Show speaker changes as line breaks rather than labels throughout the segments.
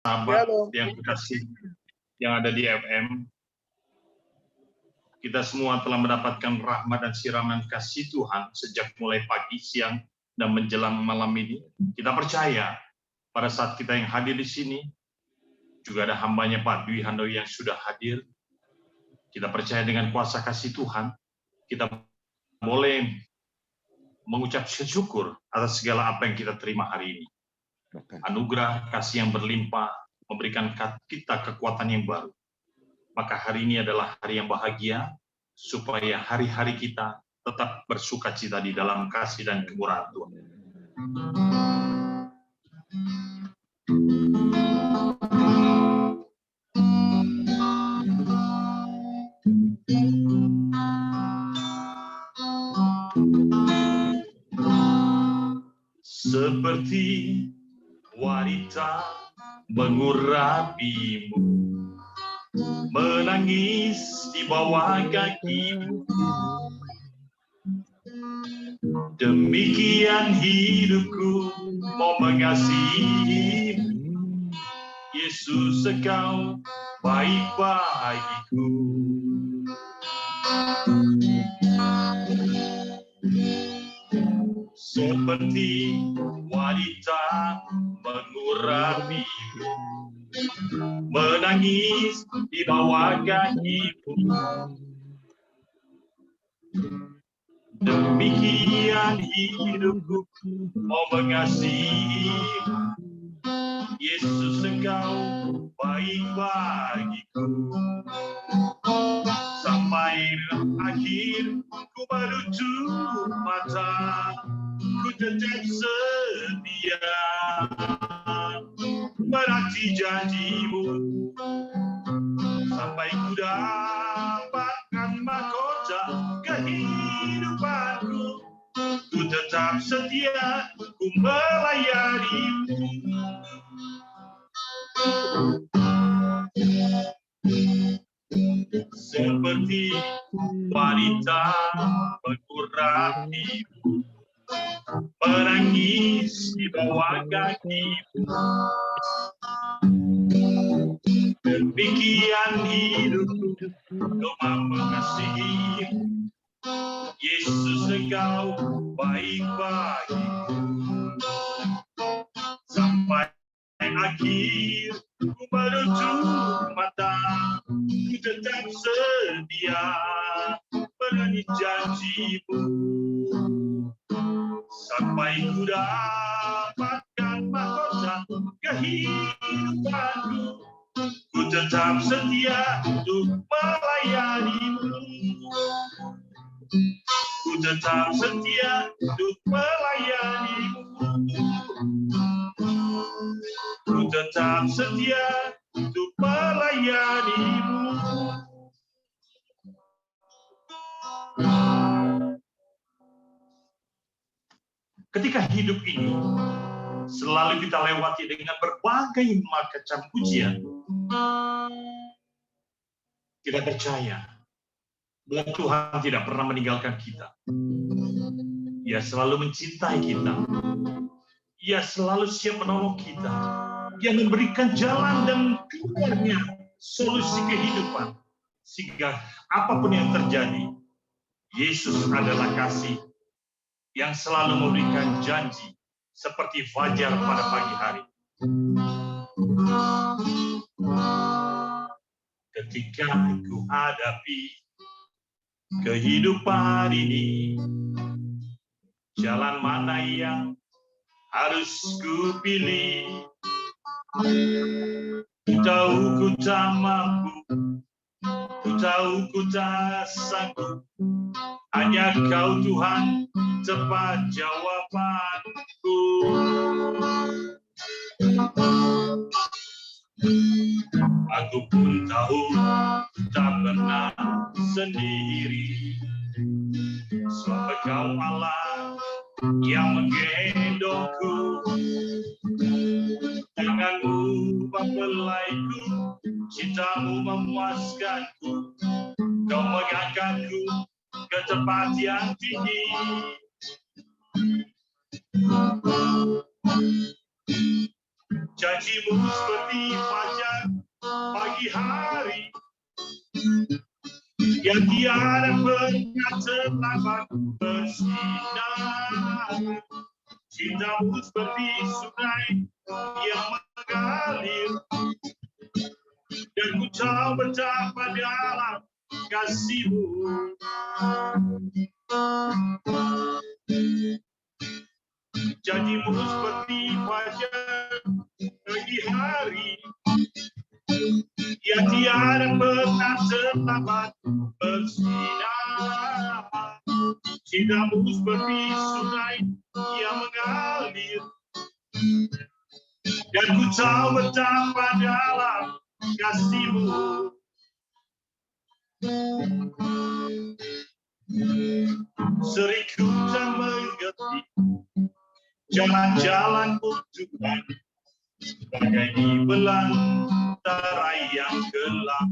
sahabat
Shalom.
yang kekasih yang ada di FM, kita semua telah mendapatkan rahmat dan siraman kasih Tuhan sejak mulai pagi, siang, dan menjelang malam ini. Kita percaya pada saat kita yang hadir di sini, juga ada hambanya Pak Dwi Handoyo yang sudah hadir. Kita percaya dengan kuasa kasih Tuhan, kita boleh mengucap syukur atas segala apa yang kita terima hari ini. Anugerah kasih yang berlimpah memberikan kita kekuatan yang baru. Maka hari ini adalah hari yang bahagia, supaya hari-hari kita tetap bersukacita di dalam kasih dan kemurahan Tuhan. Seperti wanita mengurapimu, menangis di bawah kakimu. Demikian hidupku mau mengasihimu. Yesus, Engkau baik bagiku. Seperti wanita mengurapimu, menangis di bawah kakimu. Demikian hidupku mau mengasihimu. Yesus, Engkau baik bagiku. Sampai akhir ku menutup mata, ku tetap setia menanti janjimu. Sampai ku dapatkan mahkota kehidupanku, ku tetap setia, ku melayanimu. Seperti wanita mengurapimu, menangis di bawah kakimu. Demikian hidupku, kau mau mengasihimu. Yesus, Engkau baik bagiku. Sampai akhir ku menutup mata, ku tetap setia menanti janjimu. Sampai ku dapatkan mahkota kehidupanku, ku tetap setia untuk melayanimu. Ku tetap setia untuk melayanimu. Ku tetap setia untuk melayanimu. Ketika hidup ini selalu kita lewati dengan berbagai macam ujian, kita percaya bahwa Tuhan tidak pernah meninggalkan kita. Ia selalu mencintai kita. Ia selalu siap menolong kita. Ia memberikan jalan dan keluarnya solusi kehidupan. Sehingga apapun yang terjadi, Yesus adalah kasih yang selalu memberikan janji seperti fajar pada pagi hari. Ketika ku hadapi kehidupan ini, jalan mana yang harus ku pilih? Ku tahu ku tak mampu, ku tahu ku tak sanggup. Hanya Kau Tuhan tepat jawabanku. Aku pun tahu tak pernah sendiri, sebab Kau Allah yang menggendongku. Tanganmu membelaiku, cintamu memuaskanku. Kau mengangkatku ke tempat yang tinggi. Janjimu seperti fajar pagi hari yang tiada pernah terlambat bersinar. Cintamu seperti sungai yang mengalir, dan ku tahu betapa dalam kasihmu. Janjimu seperti fajar pagi hari yang tiada pernah terlambat bersinar. Cintamu seperti sungai yang mengalir, dan ku tahu betapa dalam kasihmu. Sering ku tak mengerti jalan-jalanmu Tuhan, bagai di belantara yang gelap.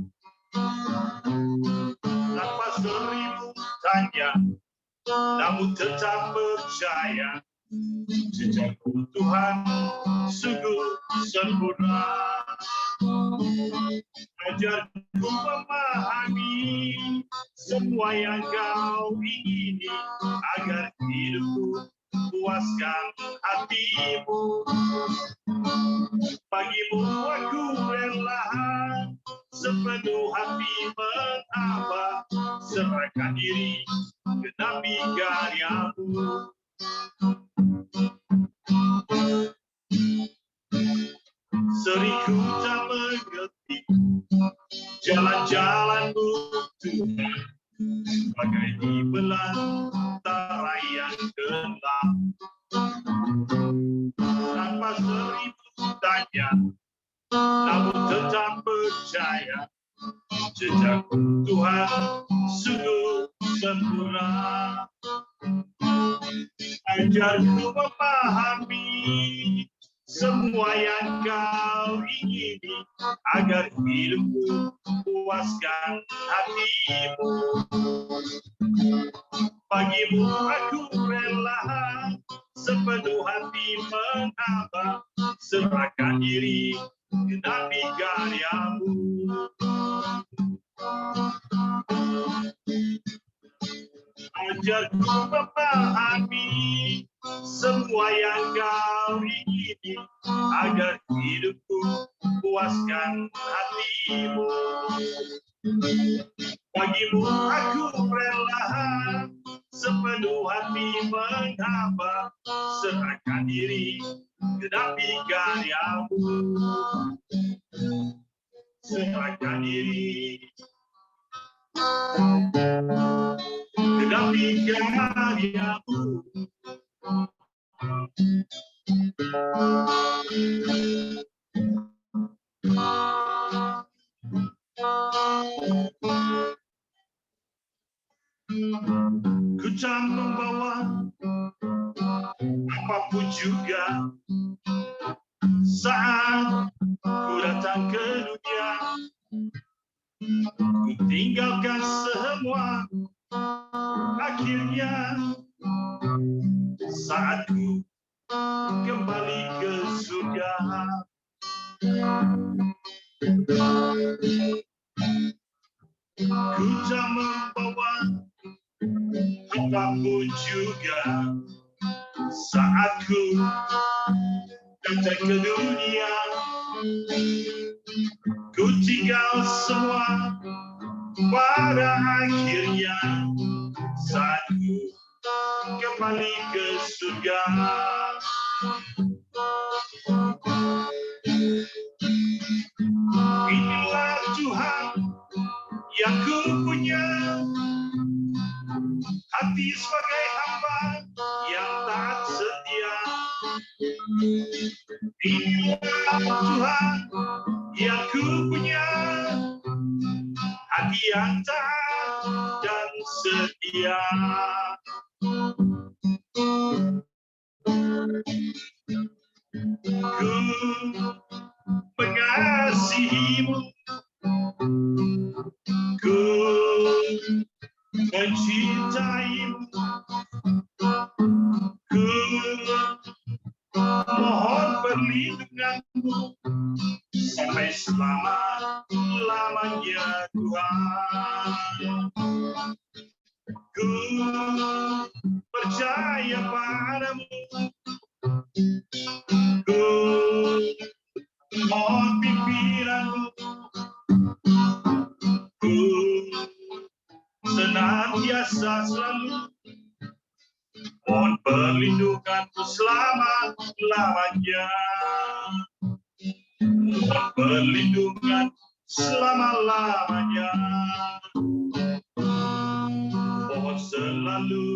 Tanpa seribu tanya, namun tetap percaya, jejakmu Tuhan sungguh sempurna. Ajarku memahami semua yang kau ingini, agar hidupku puaskan hatimu. Bagimu aku rela sepenuh hati mengabah, serahkan diri genapi karyamu. Sering ku tak mengerti jalan-jalanmu Tuhan, bagai di belantara yang gelap. Tanpa seribu tanya, namun tetap percaya, jejak Tuhan sungguh sempurna. Ajarku memahami semua yang kau ingini, agar hidupku puaskan hatimu. Bagimu aku rela sepenuh hati mengabah, serahkan diri genapi karyamu. Ajarku memahami semua yang kau ingini, agar hidupku puaskan hatimu. Bagimu aku rela sepenuh hati mengabah, serahkan diri genapi karyamu. Serahkan diri genapi karyamu. Ku tak membawa apapun juga saat ku datang ke dunia. Ku tinggalkan semua akhirnya saat ku kembali ke surga. Ku tak membawa apapun juga saat ku datang ke dunia. Ku tinggal semua pada akhirnya saat ku kembali ke surga. Inilah Tuhan yang ku punya, hati sebagai hamba yang taat setia. Inilah Tuhan yang ku punya, hati yang taat dan setia. Ku mengasihimu, ku mencintaimu, ku mohon perlindunganmu selama-lamanya Tuhan. Ku percaya padamu, ku mohon pimpinanmu, ku senantiasa selalu mohon perlindunganmu selama-lamanya, mohon perlindungan selama-lamanya, mohon selalu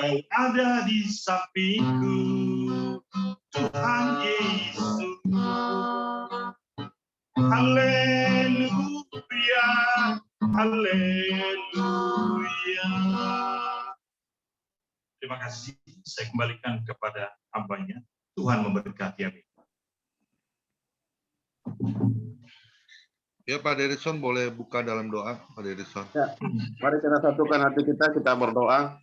Kau ada di sampingku, Tuhan Yesus. Haleluya, haleluya. Terima kasih, saya kembalikan kepada hambanya. Tuhan memberkati, amin.
Ya, Pak Derison boleh buka dalam doa, Pak Derison.
Ya, mari kita satukan hati kita berdoa.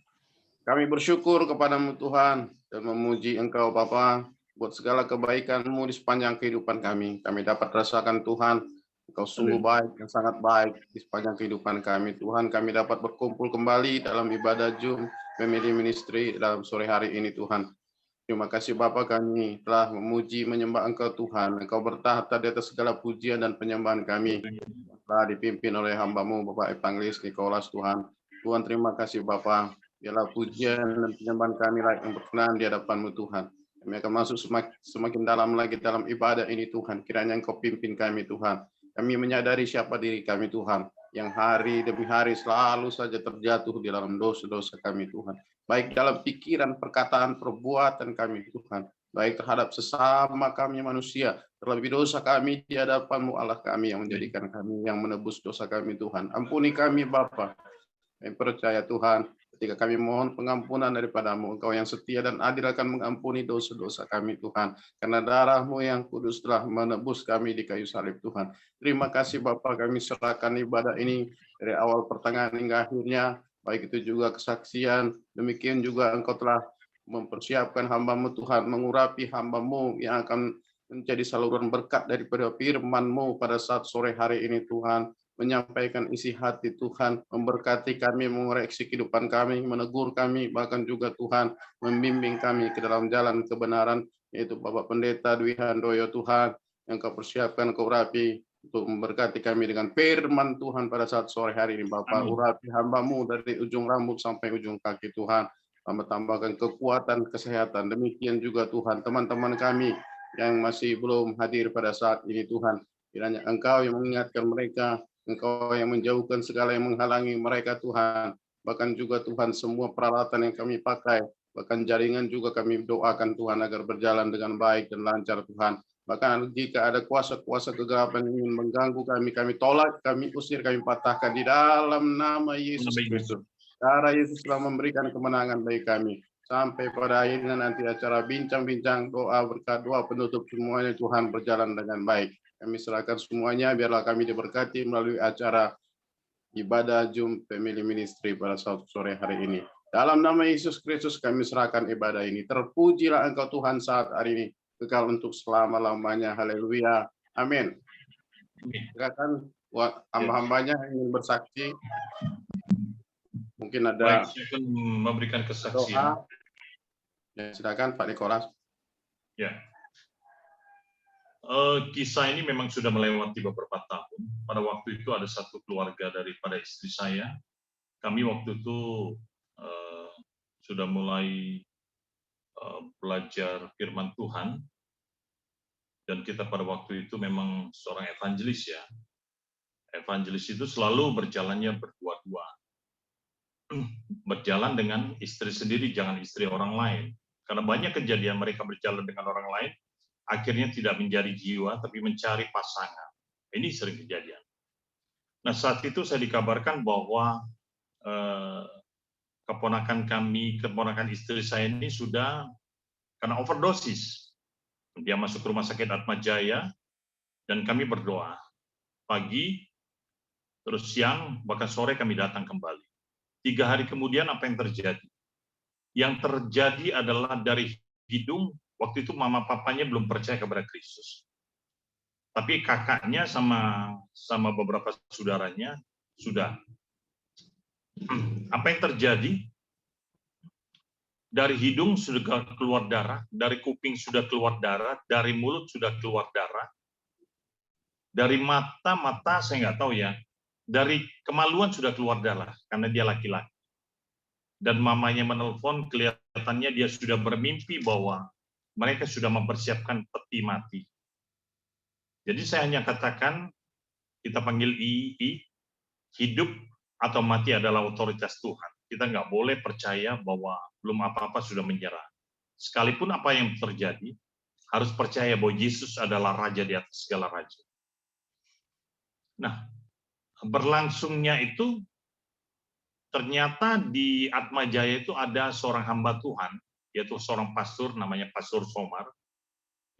Kami bersyukur kepadamu Tuhan dan memuji Engkau Bapa buat segala kebaikan-Mu di sepanjang kehidupan kami. Kami dapat rasakan Tuhan, Engkau sungguh baik dan sangat baik di sepanjang kehidupan kami. Tuhan, kami dapat berkumpul kembali dalam ibadah Zoom Family Ministry dalam sore hari ini Tuhan. Terima kasih Bapa, kami telah memuji menyembah Engkau Tuhan. Engkau bertahta di atas segala pujian dan penyembahan kami. Telah dipimpin oleh hamba-Mu Bapak Evangelis Nikolas Tuhan. Tuhan, terima kasih Bapa. Biarlah pujian dan penyembahan kami layak yang berkenan di hadapan-Mu Tuhan. Kami akan masuk semakin dalam lagi dalam ibadah ini Tuhan. Kiranya Engkau pimpin kami Tuhan. Kami menyadari siapa diri kami Tuhan, yang hari demi hari selalu saja terjatuh di dalam dosa-dosa kami Tuhan. Baik dalam pikiran, perkataan, perbuatan kami Tuhan. Baik terhadap sesama kami manusia. Terlebih dosa kami di hadapan-Mu Allah kami yang menjadikan kami yang menebus dosa kami Tuhan. Ampuni kami Bapa. Kami percaya Tuhan, ketika kami mohon pengampunan daripada-Mu, Engkau yang setia dan adil akan mengampuni dosa-dosa kami Tuhan. Karena darah-Mu yang kudus telah menebus kami di kayu salib Tuhan. Terima kasih Bapa, kami serahkan ibadah ini dari awal pertengahan hingga akhirnya. Baik itu juga kesaksian, demikian juga Engkau telah mempersiapkan hamba-Mu Tuhan, mengurapi hamba-Mu yang akan menjadi saluran berkat daripada firman-Mu pada saat sore hari ini Tuhan. Menyampaikan isi hati Tuhan, memberkati kami, mengoreksi kehidupan kami, menegur kami, bahkan juga Tuhan membimbing kami ke dalam jalan kebenaran, yaitu Bapak Pendeta Dwi Handoyo Tuhan, yang Kau persiapkan, Kau urapi, untuk memberkati kami dengan firman Tuhan pada saat sore hari ini. Bapak, urapi hamba-Mu dari ujung rambut sampai ujung kaki Tuhan, tambahkan kekuatan, kesehatan. Demikian juga Tuhan, teman-teman kami yang masih belum hadir pada saat ini Tuhan, kiranya Engkau yang mengingatkan mereka, Engkau yang menjauhkan segala yang menghalangi mereka Tuhan. Bahkan juga Tuhan semua peralatan yang kami pakai, bahkan jaringan juga kami doakan Tuhan agar berjalan dengan baik dan lancar Tuhan. Bahkan jika ada kuasa-kuasa kegelapan yang ingin mengganggu kami, kami tolak, kami usir, kami patahkan di dalam nama Yesus Kristus. Darah Yesus telah memberikan kemenangan bagi kami. Sampai pada akhirnya nanti acara bincang-bincang, doa berkat, doa penutup semuanya Tuhan berjalan dengan baik. Kami serahkan semuanya, biarlah kami diberkati melalui acara ibadah Zoom Family Ministry pada sore hari ini. Dalam nama Yesus Kristus kami serahkan ibadah ini. Terpujilah Engkau Tuhan saat hari ini, kekal untuk selama-lamanya. Haleluya. Amin. Silakan buat hamba-hambanya yang ingin bersaksi. Mungkin ada
Baik, memberikan kesaksian.
doa. Ya, silakan Pak Nikolas.
Ya. Kisah ini memang sudah melewati beberapa tahun. Pada waktu itu ada satu keluarga daripada istri saya. Kami waktu itu sudah mulai belajar firman Tuhan. Dan kita pada waktu itu memang seorang evangelis ya. Evangelis itu selalu berjalannya berdua-dua. Berjalan dengan istri sendiri, jangan istri orang lain. Karena banyak kejadian mereka berjalan dengan orang lain, akhirnya tidak mencari jiwa, tapi mencari pasangan. Ini sering kejadian. Nah, saat itu saya dikabarkan bahwa keponakan istri saya ini sudah kena overdosis. Dia masuk rumah sakit Atma Jaya, dan kami berdoa. Pagi, terus siang, bahkan sore kami datang kembali. 3 hari kemudian apa yang terjadi? Yang terjadi adalah dari hidung waktu itu mama papanya belum percaya kepada Kristus. Tapi kakaknya sama beberapa saudaranya sudah. Apa yang terjadi? Dari hidung sudah keluar darah, dari kuping sudah keluar darah, dari mulut sudah keluar darah, dari mata saya nggak tahu ya, dari kemaluan sudah keluar darah karena dia laki-laki. Dan mamanya menelpon, kelihatannya dia sudah bermimpi bahwa mereka sudah mempersiapkan peti mati. Jadi saya hanya katakan, kita panggil II, hidup atau mati adalah otoritas Tuhan. Kita nggak boleh percaya bahwa belum apa-apa sudah menyerah. Sekalipun apa yang terjadi, harus percaya bahwa Yesus adalah Raja di atas segala raja. Nah, berlangsungnya itu, ternyata di Atmajaya itu ada seorang hamba Tuhan, yaitu seorang pastor, namanya Pastor Somar.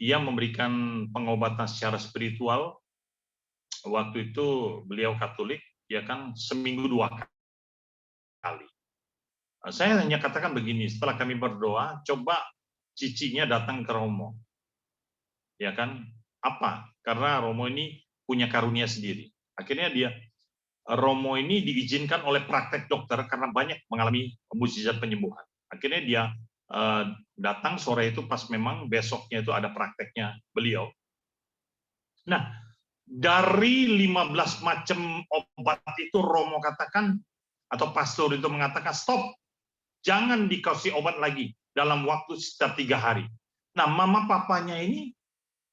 Ia memberikan pengobatan secara spiritual. Waktu itu beliau Katolik, ya kan, seminggu 2 kali. Saya hanya katakan begini, setelah kami berdoa, coba cicinya datang ke Romo. Ya kan? Apa? Karena Romo ini punya karunia sendiri. Akhirnya Romo ini diizinkan oleh praktek dokter karena banyak mengalami mukjizat penyembuhan. Akhirnya dia datang sore itu pas memang besoknya itu ada prakteknya beliau. Nah, dari 15 macam obat itu Romo katakan, atau pastor itu mengatakan, stop, jangan dikasih obat lagi dalam waktu sekitar 3 hari. Nah, mama papanya ini,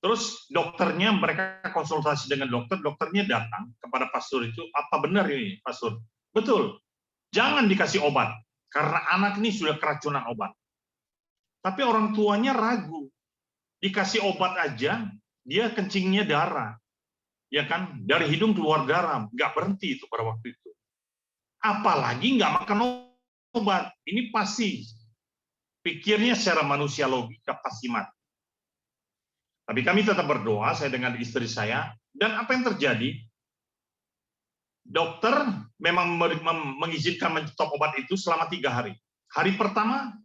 terus dokternya, mereka konsultasi dengan dokternya datang kepada pastor itu, apa benar ini pastor? Betul, jangan dikasih obat, karena anak ini sudah keracunan obat. Tapi orang tuanya ragu, dikasih obat aja, dia kencingnya darah. Ya kan, dari hidung keluar darah, nggak berhenti itu pada waktu itu. Apalagi nggak makan obat, ini pasti pikirnya secara manusia logika pasti mati. Tapi kami tetap berdoa, saya dengan istri saya, dan apa yang terjadi? Dokter memang mengizinkan menstop obat itu selama 3 hari. Hari pertama,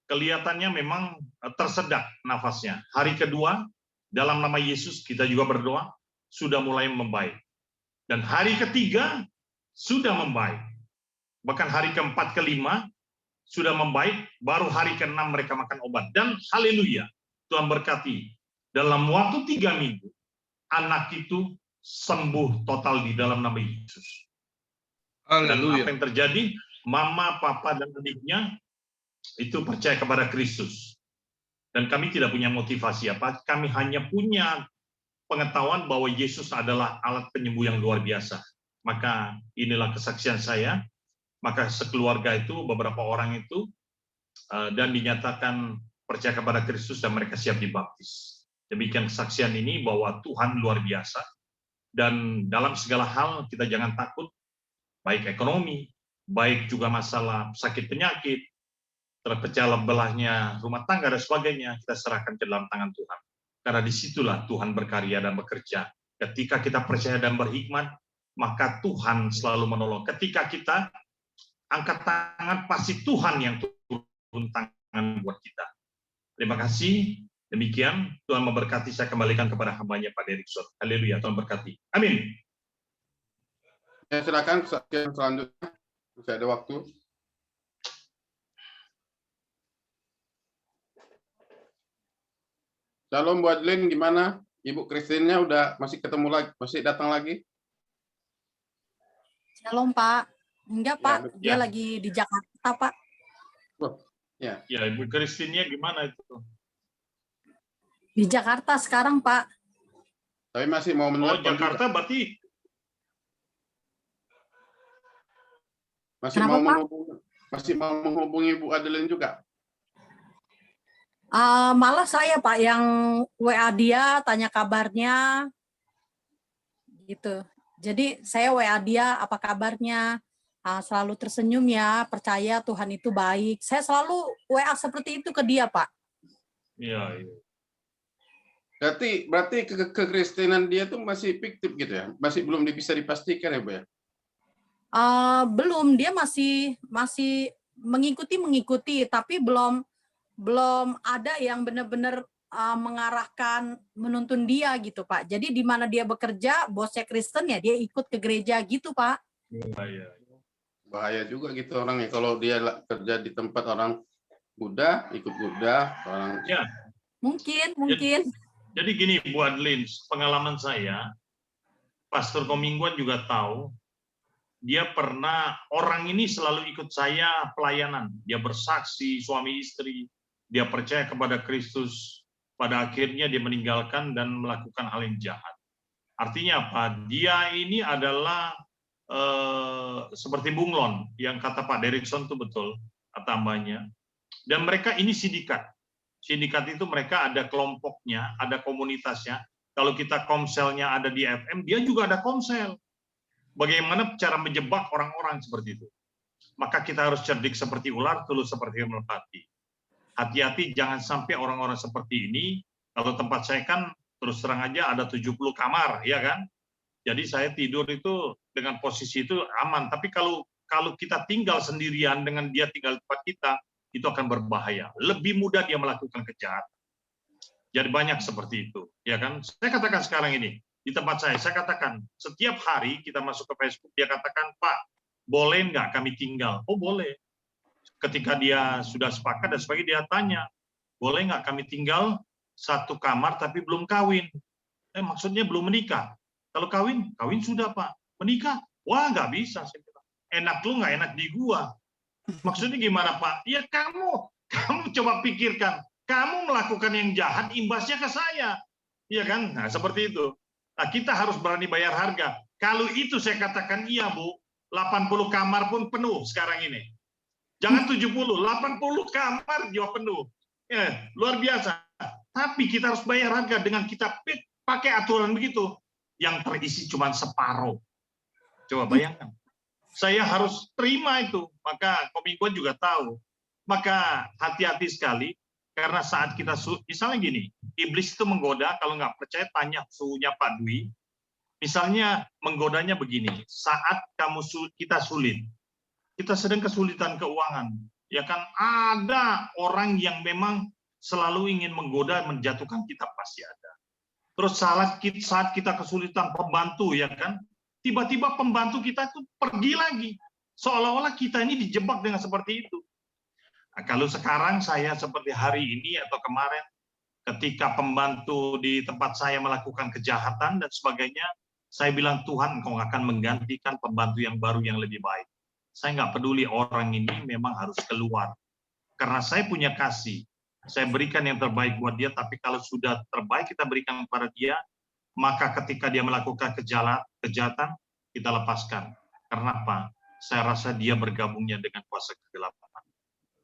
kelihatannya memang tersedak nafasnya. Hari kedua, dalam nama Yesus kita juga berdoa, sudah mulai membaik. Dan hari ketiga, sudah membaik. Bahkan hari keempat, kelima, sudah membaik, baru hari ke-6 mereka makan obat. Dan haleluya, Tuhan berkati. Dalam waktu 3 minggu, anak itu sembuh total di dalam nama Yesus. Dan apa yang terjadi? Mama, papa, dan adiknya itu percaya kepada Kristus. Dan kami tidak punya motivasi apa, kami hanya punya pengetahuan bahwa Yesus adalah alat penyembuh yang luar biasa. Maka inilah kesaksian saya. Maka sekeluarga itu, beberapa orang itu, dan dinyatakan percaya kepada Kristus dan mereka siap dibaptis. Demikian kesaksian ini bahwa Tuhan luar biasa. Dan dalam segala hal kita jangan takut, baik ekonomi, baik juga masalah sakit penyakit, terpecah belahnya rumah tangga dan sebagainya, kita serahkan ke dalam tangan Tuhan. Karena disitulah Tuhan berkarya dan bekerja. Ketika kita percaya dan berhikmat, maka Tuhan selalu menolong. Ketika kita angkat tangan, pasti Tuhan yang turun tangan buat kita. Terima kasih. Demikian, Tuhan memberkati. Saya kembalikan kepada hambanya Pak Derikson. Haleluya, Tuhan berkati. Amin.
Ya, silakan kesaksian selanjutnya. Masih ada waktu. Shalom buat Lin, gimana? Ibu Kristinnya udah masih ketemu lagi, masih datang lagi?
Shalom Pak. Enggak Pak,
ya.
dia lagi di Jakarta Pak.
Oh, ya.
Ya, Ibu Kristinnya gimana itu?
Di Jakarta sekarang Pak.
Tapi masih mau menelpon.
Oh, Jakarta juga. Berarti
masih mau menghubungi Bu Adeline juga?
Malah saya Pak yang WA dia, tanya kabarnya, gitu. Jadi saya WA dia, apa kabarnya, selalu tersenyum ya, percaya Tuhan itu baik. Saya selalu WA seperti itu ke dia Pak.
Iya, iya.
Berarti kekristenan dia tuh masih fiktif gitu ya? Masih belum bisa dipastikan ya Bu ya?
Belum, dia masih mengikuti, tapi belum belum ada yang benar-benar mengarahkan menuntun dia gitu Pak. Jadi di mana dia bekerja, bosnya Kristen ya dia ikut ke gereja gitu Pak.
Bahaya juga gitu orangnya kalau dia kerja di tempat orang Buddha, ikut Buddha, orang
Ya,
Mungkin.
jadi gini Bu Adlin, pengalaman saya, Pastor Komingguan juga tahu, dia pernah, orang ini selalu ikut saya pelayanan. Dia bersaksi, suami istri, dia percaya kepada Kristus. Pada akhirnya dia meninggalkan dan melakukan hal yang jahat. Artinya apa? Dia ini adalah seperti bunglon, yang kata Pak Derikson itu betul, kata mbaknya. Dan mereka ini sindikat. Sindikat itu mereka ada kelompoknya, ada komunitasnya. Kalau kita komselnya ada di FM, dia juga ada komsel. Bagaimana cara menjebak orang-orang seperti itu? Maka kita harus cerdik seperti ular, tulus seperti merpati. Hati-hati jangan sampai orang-orang seperti ini. Kalau tempat saya kan terus terang aja ada 70 kamar, ya kan? Jadi saya tidur itu dengan posisi itu aman. Tapi kalau kita tinggal sendirian dengan dia tinggal di tempat kita, itu akan berbahaya. Lebih mudah dia melakukan kejahatan. Jadi banyak seperti itu, ya kan? Saya katakan sekarang ini di tempat saya katakan setiap hari kita masuk ke Facebook, dia katakan, Pak, boleh nggak kami tinggal? Oh boleh. Ketika dia sudah sepakat dan sebagainya, dia tanya, boleh nggak kami tinggal satu kamar tapi belum kawin? Maksudnya belum menikah. Kalau kawin sudah Pak. Menikah? Wah nggak bisa. Saya bilang. Enak lu nggak enak di gua. Maksudnya gimana Pak? Ya kamu coba pikirkan. Kamu melakukan yang jahat, imbasnya ke saya. Iya kan? Nah seperti itu. Nah, kita harus berani bayar harga. Kalau itu saya katakan iya Bu, 80 kamar pun penuh sekarang ini. Jangan 70, 80 kamar juga penuh. Ya, luar biasa. Tapi kita harus bayar harga dengan kita pakai aturan begitu. Yang terisi cuma separuh. Coba bayangkan. Saya harus terima itu. Maka Komingguan juga tahu. Maka hati-hati sekali. Karena saat kita, misalnya gini, iblis itu menggoda, kalau nggak percaya tanya suhunya Pak Dwi. Misalnya menggodanya begini, saat kita sulit. Kita sedang kesulitan keuangan, ya kan ada orang yang memang selalu ingin menggoda, menjatuhkan kita pasti ada. Terus saat kita kesulitan pembantu, ya kan, tiba-tiba pembantu kita itu pergi lagi, seolah-olah kita ini dijebak dengan seperti itu. Nah, kalau sekarang saya seperti hari ini atau kemarin, ketika pembantu di tempat saya melakukan kejahatan dan sebagainya, saya bilang Tuhan, Engkau akan menggantikan pembantu yang baru yang lebih baik. Saya nggak peduli orang ini memang harus keluar. Karena saya punya kasih. Saya berikan yang terbaik buat dia, tapi kalau sudah terbaik kita berikan kepada dia, maka ketika dia melakukan kejahatan, kita lepaskan. Karena apa? Saya rasa dia bergabungnya dengan kuasa kegelapan.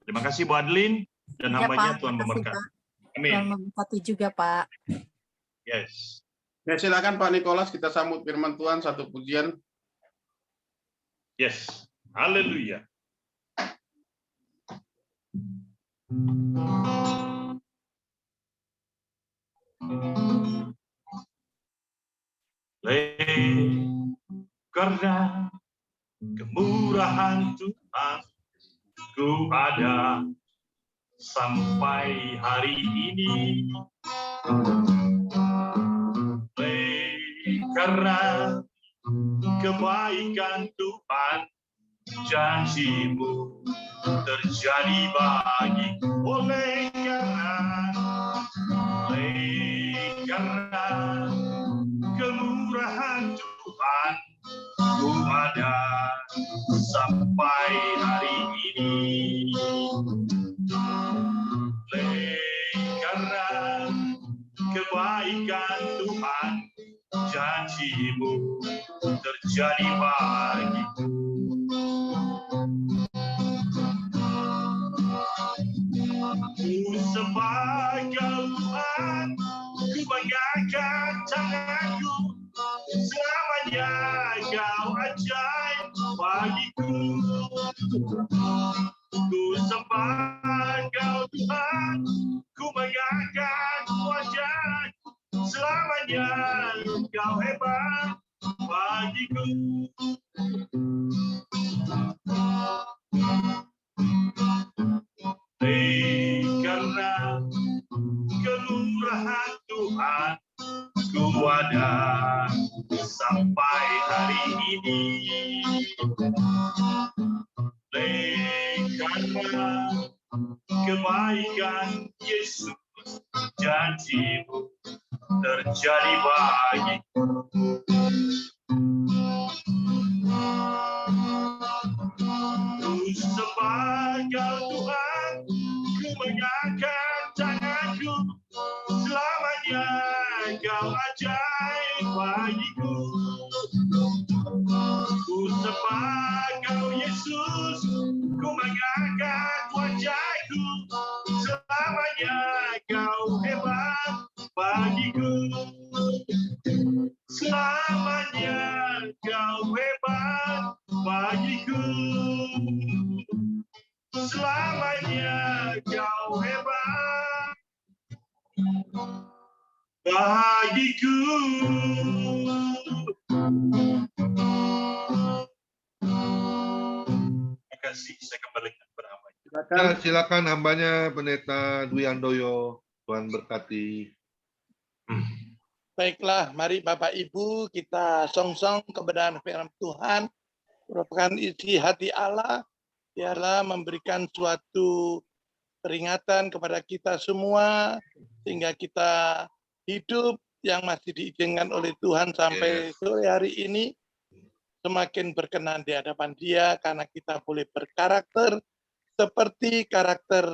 Terima kasih Bu Adlin, dan hambanya Tuhan memberkati. Amin.
Tuhan memberkati juga Pak.
Yes.
Ya, silakan Pak Nikolas, kita sambut firman Tuhan, satu pujian.
Yes. Haleluya. Karena kemurahan Tuhan ku ada sampai hari ini. Karena kebaikan Tuhan, janji-Mu terjadi bagi oleh karena kemurahan Tuhan ku ada sampai hari ini. Karena kebaikan Tuhan, janji-Mu terjadi bagiku. Ku sembah Tuhan, ku banggakan tanganku, selamanya Kau ajaib bagiku. Ku sembah Tuhan, ku banggakan wajah-Ku, selamanya Kau hebat bagiku. Karena Tuhan ku ada sampai hari ini. Karena kebaikan Yesus, janjimu terjadi bagiku. Ku sembah Kau Tuhan, ku mengangkat tanganku, selamanya Kau ajaib bagiku. Ku sembah Kau Yesus, ku mengangkat wajahku, selamanya Kau hebat bagiku. Selamanya Kau hebat bagiku. Selamanya Kau hebat bagiku. Terima kasih, saya kembalikan kepada hamba.
Silakan.
Silakan hambanya Pendeta Dwi Handoyo. Tuhan berkati.
Baiklah, mari Bapak Ibu kita song-song kebenaran firman Tuhan, merupakan isi hati Allah, biarlah memberikan suatu peringatan kepada kita semua, sehingga kita hidup yang masih diizinkan oleh Tuhan sampai sore hari ini, semakin berkenan di hadapan Dia, karena kita boleh berkarakter seperti karakter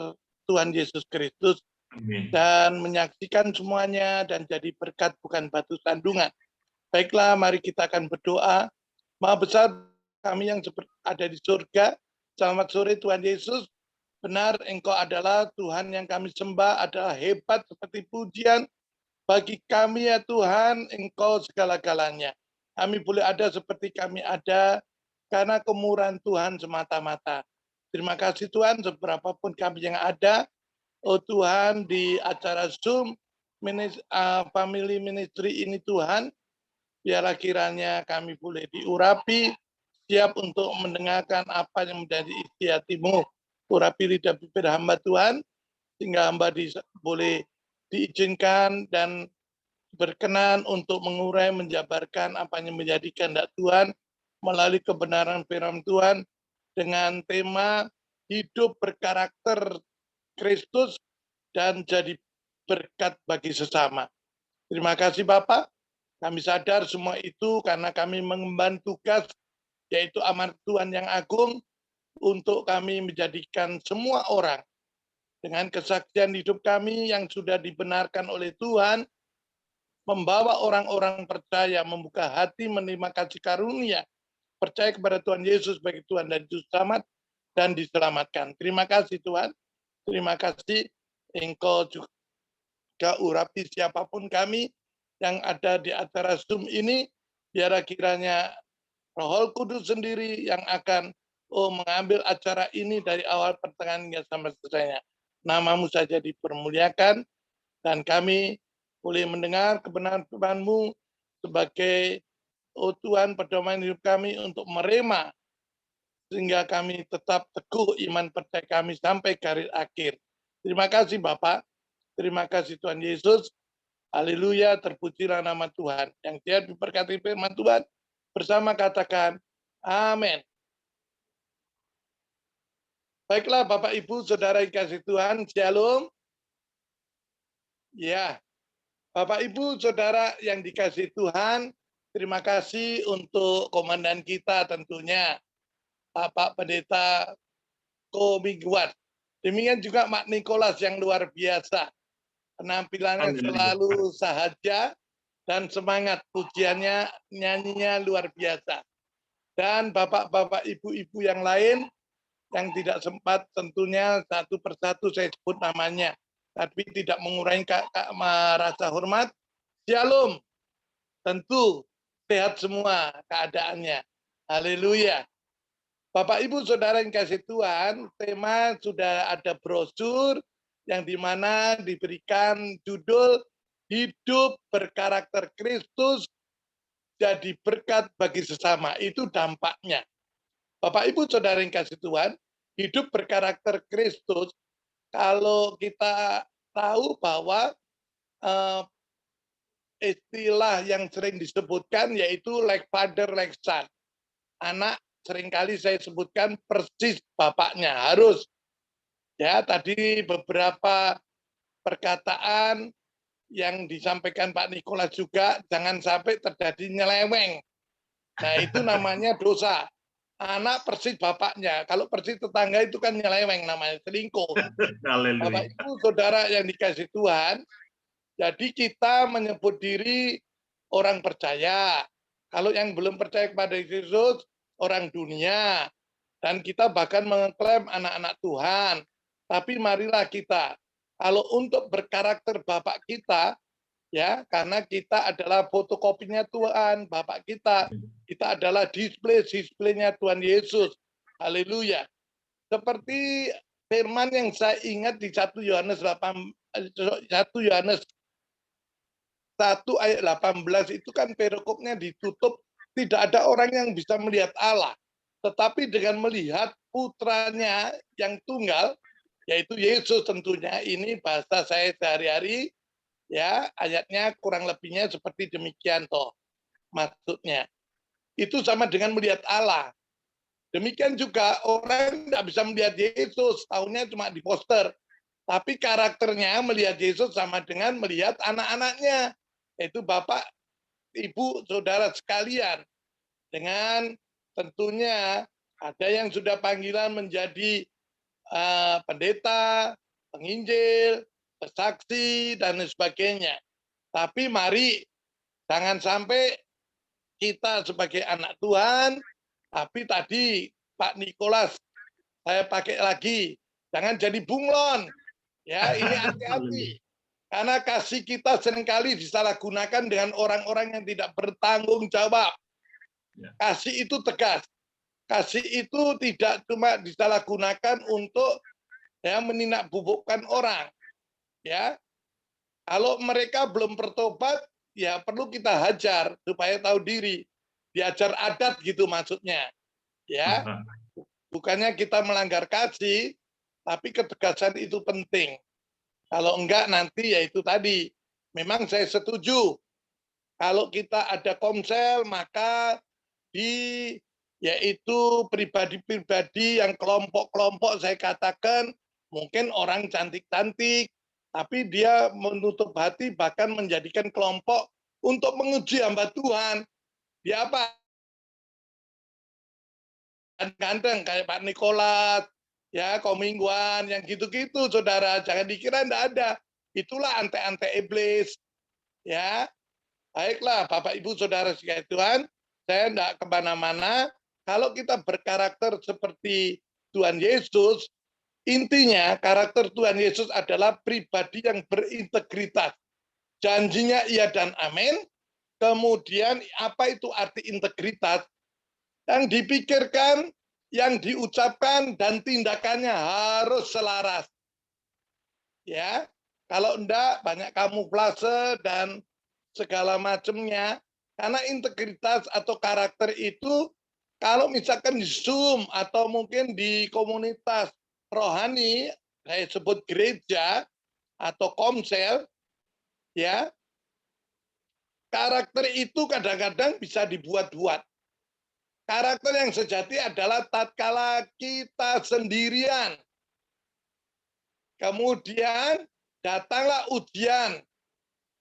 Tuhan Yesus Kristus,
Amin.
dan menyaksikan semuanya dan jadi berkat bukan batu sandungan. Baiklah, mari kita akan berdoa. Maha besar kami yang ada di surga, selamat sore Tuhan Yesus. Benar, Engkau adalah Tuhan yang kami sembah, adalah hebat seperti pujian. Bagi kami ya Tuhan, Engkau segala-galanya. Kami boleh ada seperti kami ada, karena kemurahan Tuhan semata-mata. Terima kasih Tuhan, seberapapun kami yang ada, oh Tuhan, di acara Zoom Family Ministry ini Tuhan, biarlah kiranya kami boleh diurapi, siap untuk mendengarkan apa yang menjadi isi hati-Mu. Urapi lidah bibir hamba Tuhan, sehingga hamba boleh diizinkan dan berkenan untuk mengurai, menjabarkan apa yang menjadi kehendak Tuhan melalui kebenaran firman Tuhan dengan tema hidup berkarakter Kristus dan jadi berkat bagi sesama. Terima kasih Bapak. Kami sadar semua itu karena kami mengemban tugas, yaitu amanat Tuhan yang agung, untuk kami menjadikan semua orang dengan kesaksian hidup kami yang sudah dibenarkan oleh Tuhan, membawa orang-orang percaya, membuka hati, menerima kasih karunia, percaya kepada Tuhan Yesus sebagai Tuhan dan Juru Selamat, dan diselamatkan. Terima kasih Tuhan. Terima kasih, Engkau juga urapi siapapun kami yang ada di acara Zoom ini, biar kiranya Roh Kudus sendiri yang akan mengambil acara ini dari awal pertengahan hingga sampai selesainya. Nama-Mu saja dipermuliakan, dan kami boleh mendengar kebenaran firman-Mu sebagai Tuhan pedoman hidup kami untuk merema, sehingga kami tetap teguh iman percaya kami sampai garis akhir. Terima kasih Bapak, terima kasih Tuhan Yesus. Haleluya, terpujilah nama Tuhan. Yang dia diberkati firman Tuhan, bersama katakan, amin. Baiklah Bapak Ibu, Saudara yang kasih Tuhan, Shalom. Ya, Bapak Ibu, Saudara yang dikasih Tuhan, terima kasih untuk komandan kita tentunya, Bapak Pendeta Komiguan. Demikian juga Mak Nikolas yang luar biasa. Penampilannya selalu sahaja dan semangat. Pujiannya, nyanyinya luar biasa. Dan bapak-bapak, ibu-ibu yang lain yang tidak sempat tentunya satu persatu saya sebut namanya. Tapi tidak mengurangi rasa hormat. Shalom. Tentu sehat semua keadaannya. Haleluya. Bapak Ibu Saudara yang kasih Tuhan, tema sudah ada brosur yang dimana diberikan judul hidup berkarakter Kristus jadi berkat bagi sesama. Itu dampaknya. Bapak Ibu Saudara yang kasih Tuhan, hidup berkarakter Kristus, kalau kita tahu bahwa eh, istilah yang sering disebutkan yaitu like father, like son. Anak seringkali saya sebutkan persis bapaknya, harus. Ya, tadi beberapa perkataan yang disampaikan Pak Nikolas juga, jangan sampai terjadi nyeleweng. Nah, itu namanya dosa. Anak persis bapaknya. Kalau persis tetangga itu kan nyeleweng namanya, selingkuh.
Haleluya.
Bapak Ibu, Saudara yang dikasih Tuhan, jadi kita menyebut diri orang percaya. Kalau yang belum percaya kepada Yesus, orang dunia. Dan kita bahkan mengklaim anak-anak Tuhan. Tapi marilah kita, kalau untuk berkarakter Bapak kita, ya, karena kita adalah fotokopinya Tuhan, Bapak kita adalah displaynya Tuhan Yesus. Haleluya. Seperti firman yang saya ingat di 1 Yohanes 1 ayat 18 itu kan perikopnya ditutup, tidak ada orang yang bisa melihat Allah. Tetapi dengan melihat putranya yang tunggal, yaitu Yesus tentunya, ini bahasa saya sehari-hari, ya, ayatnya kurang lebihnya seperti demikian toh maksudnya. Itu sama dengan melihat Allah. Demikian juga orang tidak bisa melihat Yesus, tahunya cuma di poster. Tapi karakternya melihat Yesus sama dengan melihat anak-anaknya, yaitu Bapak, Ibu, Saudara sekalian. Dengan tentunya ada yang sudah panggilan menjadi pendeta, penginjil, pesaksi, dan sebagainya. Tapi mari jangan sampai kita sebagai anak Tuhan, tapi tadi Pak Nikolas, saya pakai lagi, jangan jadi bunglon. Ya, ini hati-hati. Karena kasih kita seringkali disalahgunakan dengan orang-orang yang tidak bertanggung jawab. Kasih itu tegas. Kasih itu tidak cuma disalahgunakan untuk ya meninakbubukkan orang. Ya, kalau mereka belum bertobat, ya perlu kita hajar supaya tahu diri. Diajar adat gitu maksudnya. Ya, bukannya kita melanggar kasih, tapi ketegasan itu penting. Kalau enggak nanti ya itu tadi. Memang saya setuju. Kalau kita ada komsel, maka yaitu pribadi-pribadi yang kelompok-kelompok saya katakan, mungkin orang cantik-cantik, tapi dia menutup hati bahkan menjadikan kelompok untuk menguji hamba Tuhan. Dia apa? Ganteng kayak Pak Nikolas, ya Komingguan, yang gitu-gitu, Saudara. Jangan dikira enggak ada. Itulah ante-ante iblis. Ya, baiklah Bapak Ibu Saudara sekalian Tuhan, saya enggak kemana-mana. Kalau kita berkarakter seperti Tuhan Yesus, intinya karakter Tuhan Yesus adalah pribadi yang berintegritas. Janjinya iya dan amin. Kemudian apa itu arti integritas? Yang dipikirkan, yang diucapkan, dan tindakannya harus selaras. Ya, kalau enggak banyak kamuflase dan segala macamnya. Karena integritas atau karakter itu kalau misalkan di Zoom atau mungkin di komunitas rohani, saya sebut gereja atau komsel, ya, karakter itu kadang-kadang bisa dibuat-buat. Karakter yang sejati adalah tatkala kita sendirian. Kemudian datanglah ujian,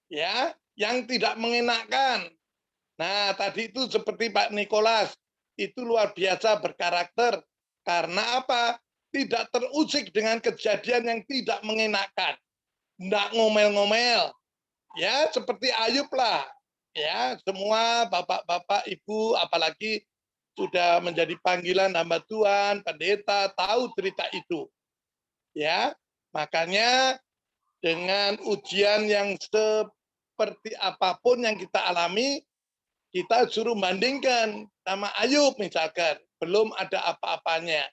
ya, yang tidak mengenakan. Nah, tadi itu seperti Pak Nikolas, itu luar biasa berkarakter. Karena apa? Tidak terusik dengan kejadian yang tidak mengenakan. Tidak ngomel-ngomel. Ya, seperti Ayub lah. Ya, semua bapak-bapak, ibu, apalagi sudah menjadi panggilan hamba Tuhan, pendeta, tahu cerita itu. Ya, makanya dengan ujian yang seperti apapun yang kita alami, kita suruh bandingkan sama Ayub misalkan, belum ada apa-apanya.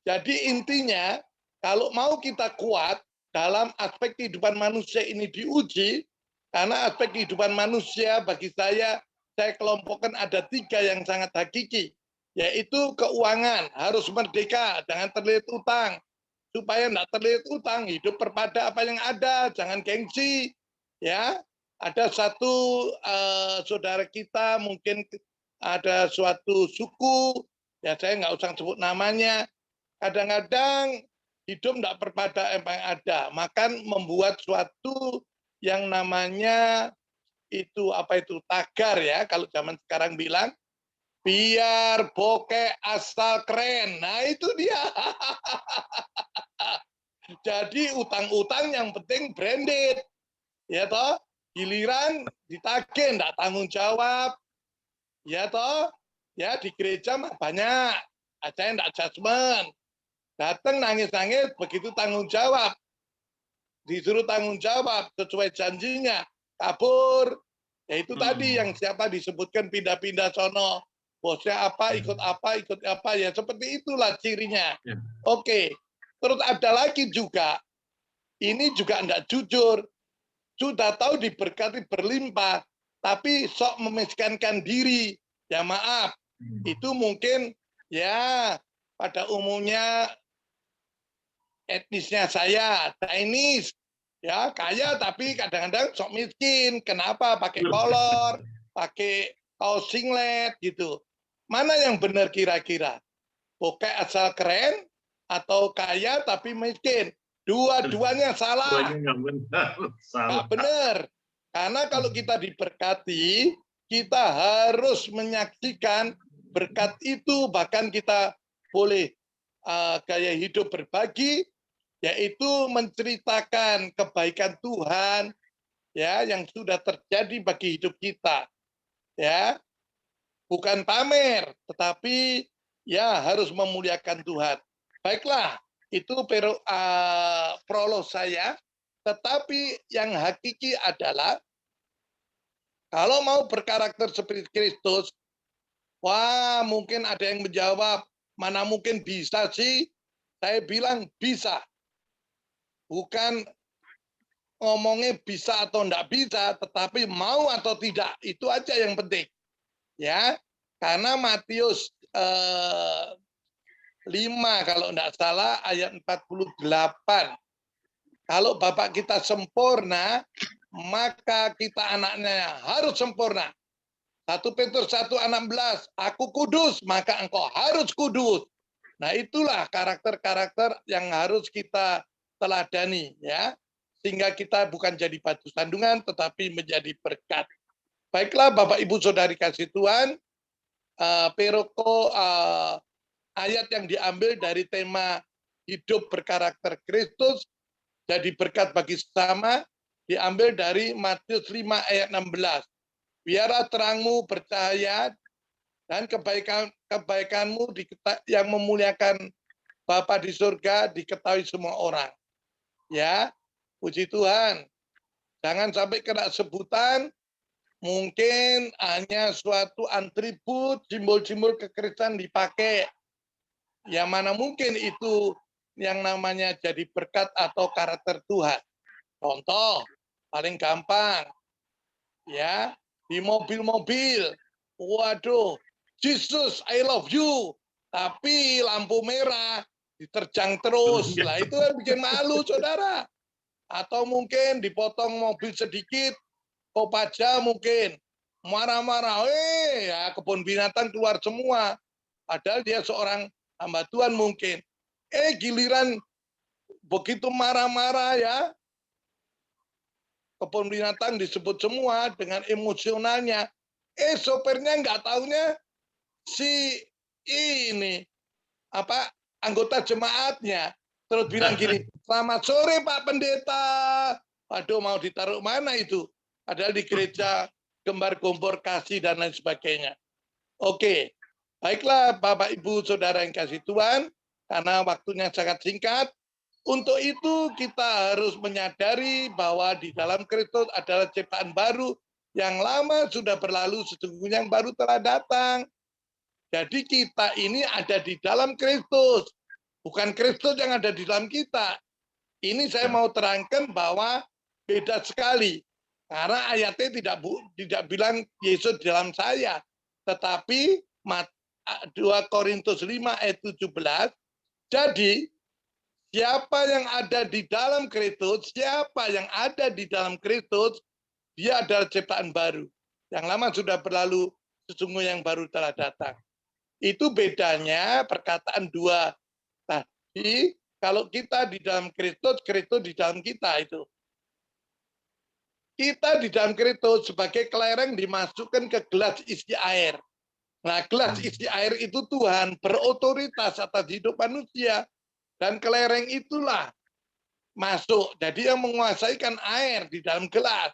Jadi intinya, kalau mau kita kuat dalam aspek kehidupan manusia ini diuji, karena aspek kehidupan manusia bagi saya kelompokkan ada 3 yang sangat hakiki, yaitu keuangan, harus merdeka, jangan terlilit utang. Supaya tidak terlilit utang, hidup perpada apa yang ada, jangan gengsi. ya. Ada satu saudara kita, mungkin ada suatu suku, ya saya nggak usah sebut namanya, kadang-kadang hidup tidak berpada apa yang ada, makan membuat suatu yang namanya itu apa itu tagar ya, kalau zaman sekarang bilang, biar bokeh asal keren. Nah itu dia. Jadi utang-utang yang penting branded, ya toh. Giliran ditagih enggak tanggung jawab, ya toh. Ya di gereja mah banyak, aja enggak judgement. Datang nangis-nangis, begitu tanggung jawab, disuruh tanggung jawab sesuai janjinya, kabur. Ya itu tadi yang siapa disebutkan pindah-pindah sono, bosnya apa, ikut apa, ya seperti itulah cirinya.
Ya.
Oke, terus ada lagi juga, ini juga enggak jujur, sudah tahu diberkati berlimpah, tapi sok memiskinkan diri, ya maaf, itu mungkin ya pada umumnya etnisnya saya, Chinese, ya kaya tapi kadang-kadang sok miskin. Kenapa? Pakai kolor, pakai kaos singlet gitu. Mana yang benar kira-kira? Bokeh asal keren atau kaya tapi miskin? Dua-duanya salah.
Duanya nggak benar. Salah.
Nggak benar. Karena kalau kita diberkati, kita harus menyaksikan berkat itu, bahkan kita boleh gaya hidup berbagi, yaitu menceritakan kebaikan Tuhan ya yang sudah terjadi bagi hidup kita. Ya. Bukan pamer, tetapi ya harus memuliakan Tuhan. Baiklah, itu prolog saya, tetapi yang hakiki adalah kalau mau berkarakter seperti Kristus, wah mungkin ada yang menjawab, mana mungkin bisa sih? Saya bilang bisa. Bukan ngomongnya bisa atau enggak bisa, tetapi mau atau tidak, itu aja yang penting. Ya, karena Matius 5 kalau enggak salah ayat 48. Kalau Bapak kita sempurna, maka kita anaknya harus sempurna. 1 Petrus 1:16, aku kudus, maka engkau harus kudus. Nah, itulah karakter-karakter yang harus kita teladani ya. Sehingga kita bukan jadi batu sandungan tetapi menjadi berkat. Baiklah Bapak Ibu Saudari kasih Tuhan, peroko ayat yang diambil dari tema hidup berkarakter Kristus jadi berkat bagi sesama diambil dari Matius 5 ayat 16. Biarlah terangmu bercahaya dan kebaikanmu yang memuliakan Bapa di surga diketahui semua orang. Ya, puji Tuhan. Jangan sampai kena sebutan mungkin hanya suatu atribut, simbol-simbol kekristenan dipakai. Yang mana mungkin itu yang namanya jadi berkat atau karakter Tuhan. Contoh, paling gampang, ya di mobil-mobil, waduh, Jesus, I love you, tapi lampu merah diterjang terus, lah itu kan bikin malu, saudara. Atau mungkin dipotong mobil sedikit, Kopaja mungkin marah-marah, ya kebun binatang keluar semua. Padahal dia seorang hamba Tuhan mungkin. Giliran begitu marah-marah ya, kebun binatang disebut semua dengan emosionalnya. Sopirnya nggak taunya si ini apa anggota jemaatnya terus bilang gini, selamat sore Pak Pendeta. Waduh, mau ditaruh mana itu? Padahal di gereja gembar gombor kasih dan lain sebagainya. Oke, baiklah Bapak Ibu Saudara yang kasih Tuhan, karena waktunya sangat singkat. Untuk itu kita harus menyadari bahwa di dalam Kristus adalah ciptaan baru, yang lama sudah berlalu, sesungguhnya yang baru telah datang. Jadi kita ini ada di dalam Kristus, bukan Kristus yang ada di dalam kita. Ini saya mau terangkan bahwa beda sekali. Karena ayatnya tidak bilang Yesus di dalam saya, tetapi 2 Korintus 5 ayat 17. Jadi siapa yang ada di dalam Kristus, siapa yang ada di dalam Kristus, Dia adalah ciptaan baru. Yang lama sudah berlalu, sesungguhnya yang baru telah datang. Itu bedanya perkataan dua tadi. Kalau kita di dalam Kristus, Kristus di dalam kita itu. Kita di dalam Kristus sebagai kelereng dimasukkan ke gelas isi air. Nah, gelas isi air itu Tuhan berotoritas atas hidup manusia. Dan kelereng itulah masuk. Jadi yang menguasai kan air di dalam gelas.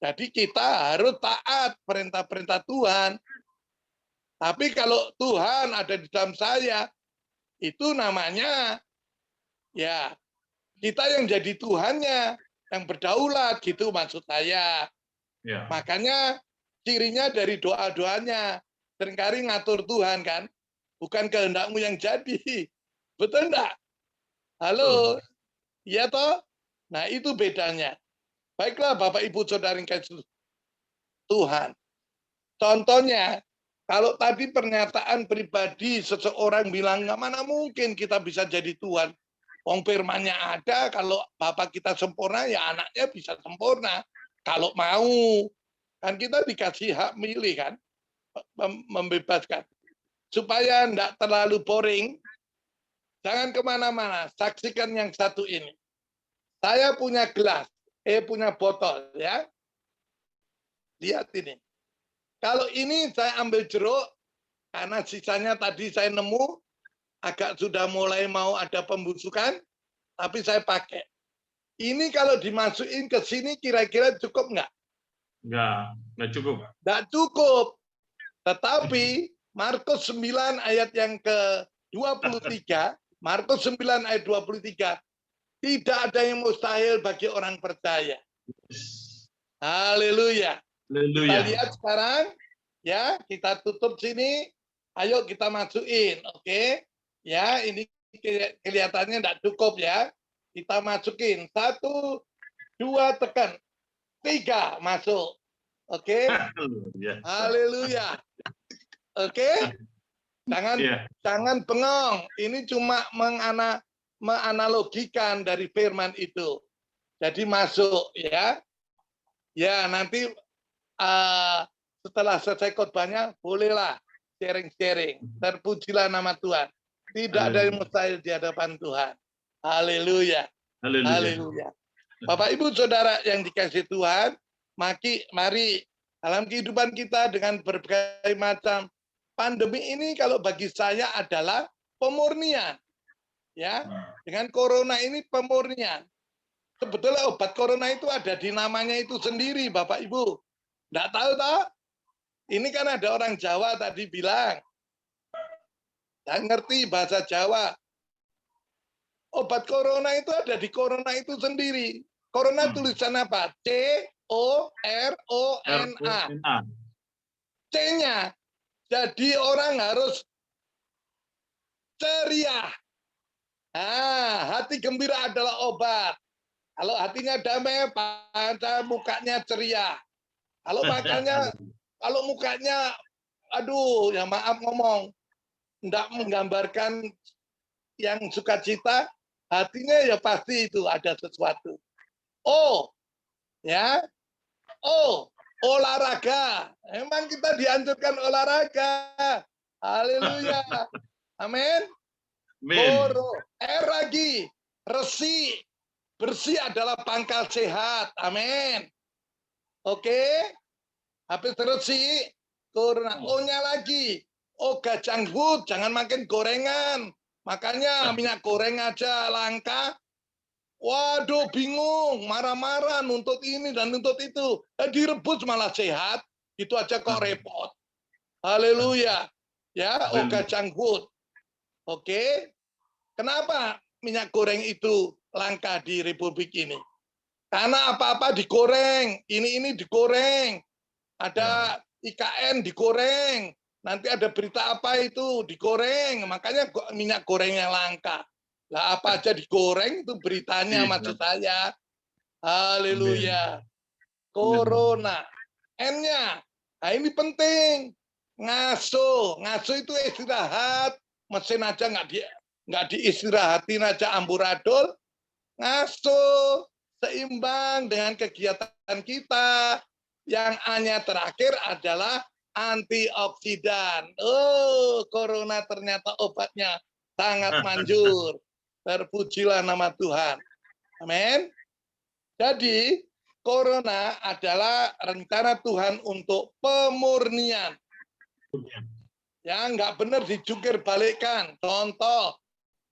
Jadi kita harus taat perintah-perintah Tuhan. Tapi kalau Tuhan ada di dalam saya, itu namanya ya kita yang jadi Tuhannya, yang berdaulat gitu maksud saya.
Ya.
Makanya cirinya dari doa-doanya. Seringkali ngatur Tuhan kan. Bukan kehendakmu yang jadi. Betul enggak? Halo? Iya toh? Nah itu bedanya. Baiklah Bapak Ibu Saudara yang kasih Tuhan. Contohnya, kalau tadi pernyataan pribadi seseorang bilang, nggak mana mungkin kita bisa jadi Tuhan. Wong firman-nya ada, kalau Bapak kita sempurna, ya anaknya bisa sempurna. Kalau mau. Kan kita dikasih hak milih kan. Membebaskan. Supaya enggak terlalu boring, jangan kemana-mana, saksikan yang satu ini. Saya punya gelas, punya botol ya. Lihat ini. Kalau ini saya ambil jeruk, karena sisanya tadi saya nemu, agak sudah mulai mau ada pembusukan, tapi saya pakai. Ini kalau dimasukin ke sini kira-kira cukup nggak?
Nggak cukup.
Nggak cukup. Tetapi Markus 9 ayat yang ke-23, Markus 9 ayat 23, tidak ada yang mustahil bagi orang percaya. Haleluya. Kita lihat sekarang, ya kita tutup sini, ayo kita masukin, oke? Ya ini kelihatannya tidak cukup ya, kita masukin 1, 2 tekan, 3 masuk, oke? Haleluya. Oke, jangan bengong. Ini cuma menganalogikan dari firman itu. Jadi masuk ya. Ya nanti setelah selesai khotbahnya bolehlah sharing-sharing. Terpujilah nama Tuhan. Tidak ada yang mustahil di hadapan Tuhan. Haleluya. Haleluya. Bapak Ibu Saudara yang dikasihi Tuhan, mari dalam kehidupan kita dengan berbagai macam pandemi ini kalau bagi saya adalah pemurnian. Ya, dengan corona ini pemurnian. Sebetulnya obat corona itu ada di namanya itu sendiri, Bapak Ibu. Enggak tahu toh? Ini kan ada orang Jawa tadi bilang. Saya ngerti bahasa Jawa. Obat corona itu ada di corona itu sendiri. Corona tulisan apa? C-O-R-O-N-A. C-nya. Jadi orang harus ceria. Hati gembira adalah obat. Kalau hatinya damai, pada mukanya ceria. Kalau mukanya, aduh, ya maaf ngomong, enggak menggambarkan yang sukacita, hatinya ya pasti itu ada sesuatu. Olahraga. Emang kita dianjurkan olahraga. Haleluya. Amin. Lagi. Resi. Bersih adalah pangkal sehat. Amin. Oke. Habis resi. Corona. O-nya lagi. Gajanggut. Jangan makan gorengan. Makanya minyak goreng aja langka. Waduh, bingung, marah-marah, nuntut ini dan nuntut itu. Direbus malah sehat, itu aja kok repot. Haleluya. Ya, gajanggut. Oke. Kenapa minyak goreng itu langka di Republik ini? Karena apa-apa digoreng. Ini digoreng. Ada IKN digoreng. Nanti ada berita apa itu digoreng. Makanya minyak gorengnya langka. Lah apa aja digoreng itu beritanya maksud saya. Haleluya. Corona. N-nya. Nah ini penting. Ngasuh itu istirahat. Mesin aja nggak diistirahatin aja amburadul. Ngasuh. seimbang dengan kegiatan kita. Yang hanya terakhir adalah antioksidan. Oh, corona ternyata obatnya sangat manjur. Terpujilah nama Tuhan. Amin. Jadi, corona adalah rencana Tuhan untuk pemurnian. Ya, nggak benar dijungkir balikkan. Contoh,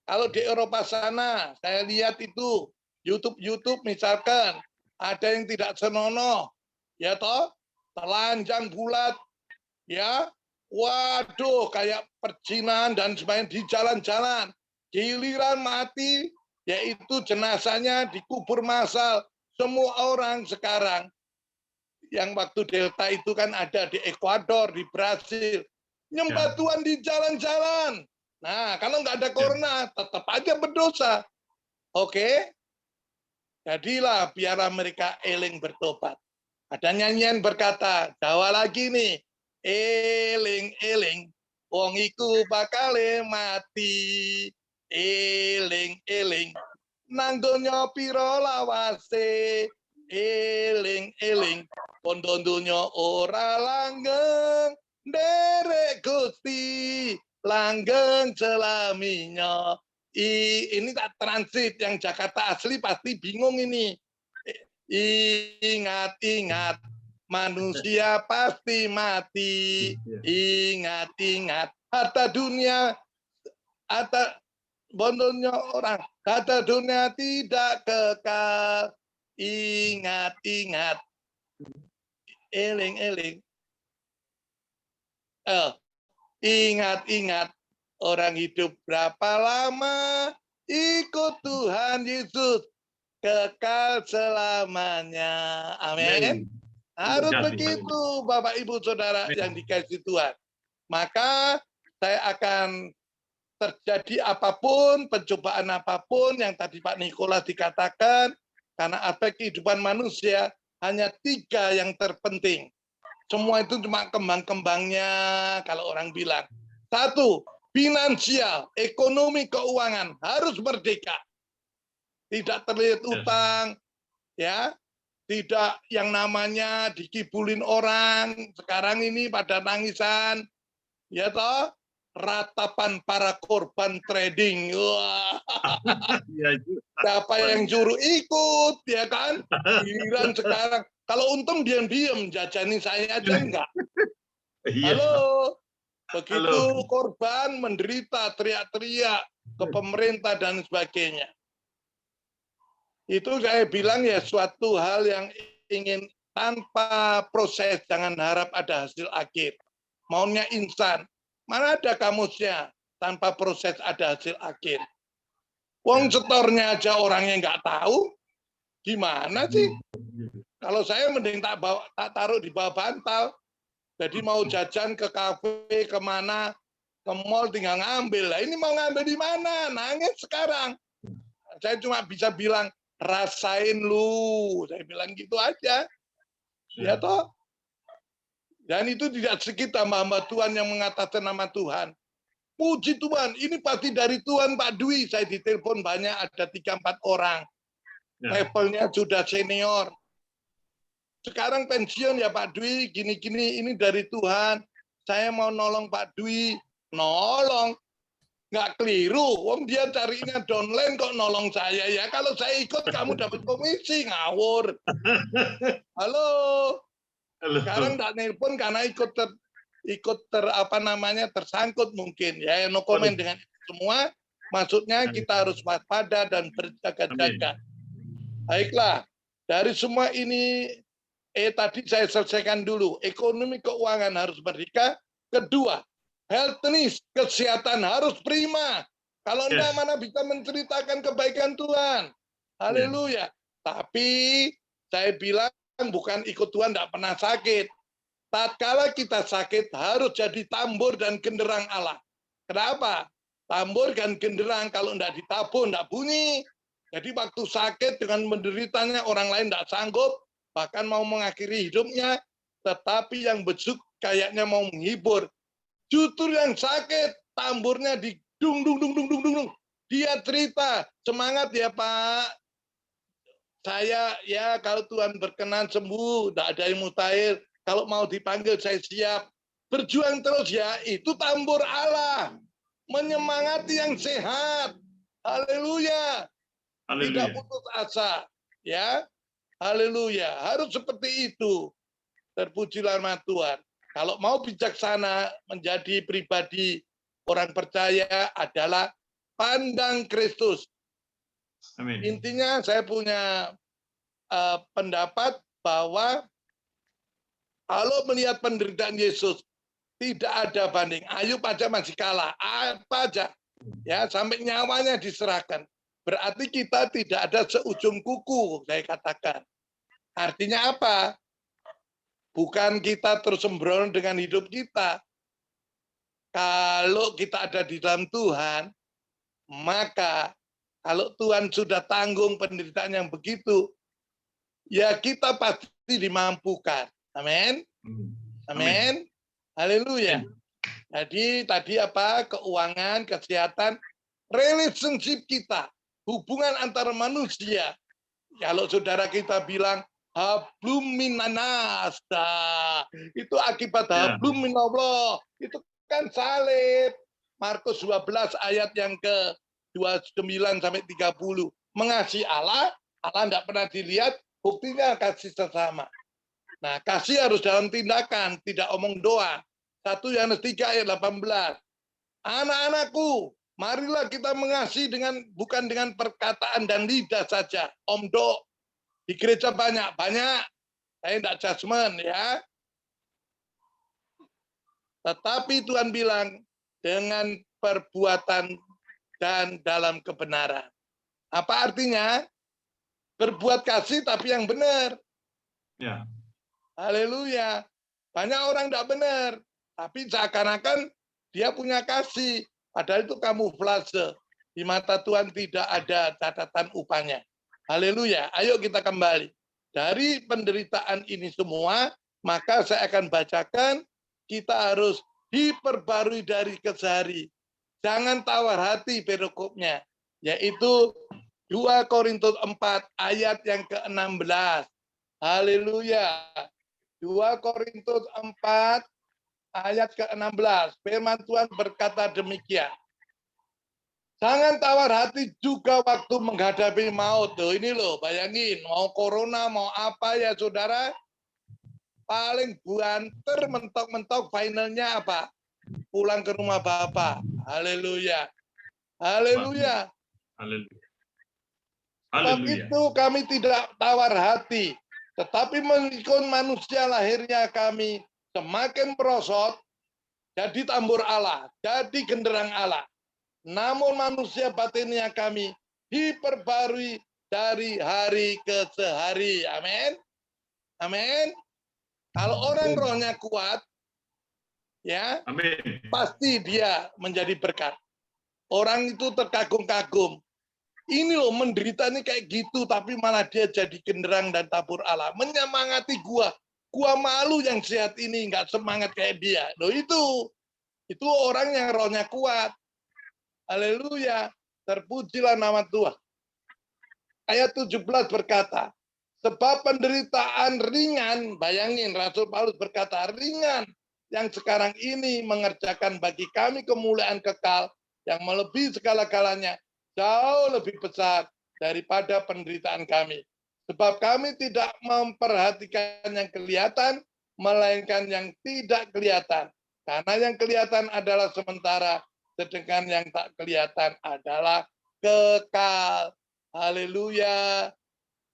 kalau di Eropa sana, saya lihat itu, YouTube misalkan, ada yang tidak senonoh, ya toh, telanjang bulat, ya, waduh, kayak perjinan dan sebagainya di jalan-jalan. Giliran mati, yaitu jenazahnya dikubur massal. Semua orang sekarang, yang waktu Delta itu kan ada di Ekuador, di Brasil, nyembah Tuhan di jalan-jalan. Nah, kalau nggak ada corona, tetap aja berdosa. Oke? Jadilah biarlah mereka eling bertobat. Ada nyanyian berkata, Jawa lagi nih, eling-eling, wong iku bakale mati, eling-eling, nang donya pira lawase, eling-eling, kondo donya ora langgeng, derek Gusti, langgeng selaminya. Ini tak transit, yang Jakarta asli pasti bingung ini. Ingat-ingat, manusia pasti mati. Ingat-ingat, harta dunia, harta bondonya orang, harta dunia tidak kekal. Ingat-ingat, eling-eling. Ingat-ingat, orang hidup berapa lama, ikut Tuhan Yesus, kekal selamanya. Amin. Harus begitu, Bapak, Ibu, Saudara yang dikasihi Tuhan. Maka saya akan terjadi apapun, pencobaan apapun yang tadi Pak Nikola dikatakan, karena aspek kehidupan manusia hanya 3 yang terpenting. Semua itu cuma kembang-kembangnya kalau orang bilang. 1, finansial, ekonomi, keuangan harus merdeka. Tidak terlihat utang, ya, tidak yang namanya dikibulin orang. Sekarang ini pada nangisan, ya toh, ratapan para korban trading. Wah. Siapa yang suruh ikut, ya kan? Giliran sekarang, kalau untung diam-diam, jajani saya aja enggak. Halo. Begitu korban menderita, teriak-teriak ke pemerintah dan sebagainya. Itu saya bilang ya suatu hal yang ingin tanpa proses, jangan harap ada hasil akhir. Maunya instan. Mana ada kamusnya tanpa proses ada hasil akhir. Wong setornya aja orangnya nggak tahu, gimana sih? Kalau saya mending tak taruh di bawah bantal. Jadi mau jajan ke kafe, kemana, ke mall tinggal ngambil. Lah ini mau ngambil di mana? Nangis sekarang. Saya cuma bisa bilang, rasain lu. Saya bilang gitu aja. Ya toh? Dan itu tidak sedikit hamba-hamba Tuhan yang mengataskan nama Tuhan. Puji Tuhan, ini pasti dari Tuhan Pak Dwi. Saya ditelepon banyak, ada 3-4 orang. Levelnya sudah senior. Sekarang pensiun ya Pak Dwi, gini-gini, ini dari Tuhan. Saya mau nolong Pak Dwi. Nolong? Nggak keliru. Wong dia carinya downline kok nolong saya ya. Kalau saya ikut kamu dapat komisi, ngawur. Halo. Sekarang nggak nelpon karena ikut tersangkut mungkin. Ya, no comment dengan semua. Maksudnya kita harus waspada dan berjaga-jaga. Baiklah. Dari semua ini, tadi saya selesaikan dulu. Ekonomi keuangan harus merdeka. Kedua, healthness, kesehatan harus prima. Kalau enggak, mana bisa menceritakan kebaikan Tuhan. Haleluya. Tapi saya bilang bukan ikut Tuhan enggak pernah sakit. Tatkala kita sakit harus jadi tambur dan genderang Allah. Kenapa? Tambur dan genderang kalau enggak ditabur enggak bunyi. Jadi waktu sakit dengan menderitanya orang lain enggak sanggup, bahkan mau mengakhiri hidupnya, tetapi yang besuk kayaknya mau menghibur. Justru yang sakit, tamburnya di dung dung dung dung dung dung. Dia cerita, semangat ya Pak saya ya kalau Tuhan berkenan sembuh, tidak ada yang mutakhir. Kalau mau dipanggil saya siap. Berjuang terus ya, itu tambur Allah. Menyemangati yang sehat. Haleluya. Tidak
Haleluya.
putus asa. Ya, haleluya. Harus seperti itu. Terpujilah nama Tuhan. Kalau mau bijaksana menjadi pribadi orang percaya adalah pandang Kristus.
Amin.
Intinya saya punya pendapat bahwa kalau melihat penderitaan Yesus tidak ada banding. Ayub aja masih kalah, apa aja ya sampai nyawanya diserahkan. Berarti kita tidak ada seujung kuku, saya katakan. Artinya apa? Bukan kita terus sembrono dengan hidup kita. Kalau kita ada di dalam Tuhan, maka kalau Tuhan sudah tanggung penderitaan yang begitu, ya kita pasti dimampukan. Amin. Amin. Haleluya. Jadi tadi apa? Keuangan, kesehatan, relationship kita, hubungan antar manusia. Kalau saudara kita bilang hablum minanas, itu akibat hablum minallah. Itu kan salib. Markus 12 ayat yang ke 29 sampai 30. Mengasihi Allah, Allah tidak pernah dilihat, buktinya kasih sesama. Nah, kasih harus dalam tindakan, tidak omong doa. 1 Yohanes 3 ayat 18. Anak-anakku, marilah kita mengasihi bukan dengan perkataan dan lidah saja. Omdo di gereja banyak. Saya tidak judgement ya. Tetapi Tuhan bilang dengan perbuatan dan dalam kebenaran. Apa artinya? Berbuat kasih tapi yang benar.
Ya.
Haleluya. Banyak orang tidak benar, tapi seakan-akan dia punya kasih. Padahal itu kamuflase. Di mata Tuhan tidak ada catatan upahnya. Haleluya. Ayo kita kembali. Dari penderitaan ini semua, maka saya akan bacakan, kita harus diperbarui dari kesehari. Jangan tawar hati perikopnya. Yaitu 2 Korintus 4 ayat yang ke-16. Haleluya. 2 Korintus 4 ayat ke-16. Firman Tuhan berkata demikian. Jangan tawar hati juga waktu menghadapi maut. Tuh, ini loh, bayangin. Mau corona, mau apa ya saudara. Paling buanter, mentok-mentok, finalnya apa? Pulang ke rumah Bapak. Haleluya. Haleluya.
Haleluya.
Sebab
Haleluya.
itu kami tidak tawar hati. Tetapi mengikut manusia lahirnya kami semakin merosot, jadi tambur Allah, jadi genderang Allah. Namun manusia batinnya kami diperbarui dari hari ke sehari. Amin. Amin. Kalau orang rohnya kuat, ya,
Amin.
pasti dia menjadi berkat. Orang itu terkagum-kagum. Ini loh menderitanya kayak gitu, tapi malah dia jadi genderang dan tabur Allah. Menyemangati gua. Gua malu yang sehat ini, nggak semangat kayak dia. Loh itu orang yang rohnya kuat. Haleluya. Terpujilah nama Tuhan. Ayat 17 berkata, sebab penderitaan ringan, bayangin Rasul Paulus berkata, ringan yang sekarang ini mengerjakan bagi kami kemuliaan kekal yang melebihi segala-galanya, jauh lebih besar daripada penderitaan kami. Sebab kami tidak memperhatikan yang kelihatan, melainkan yang tidak kelihatan. Karena yang kelihatan adalah sementara, sedangkan yang tak kelihatan adalah kekal. Haleluya.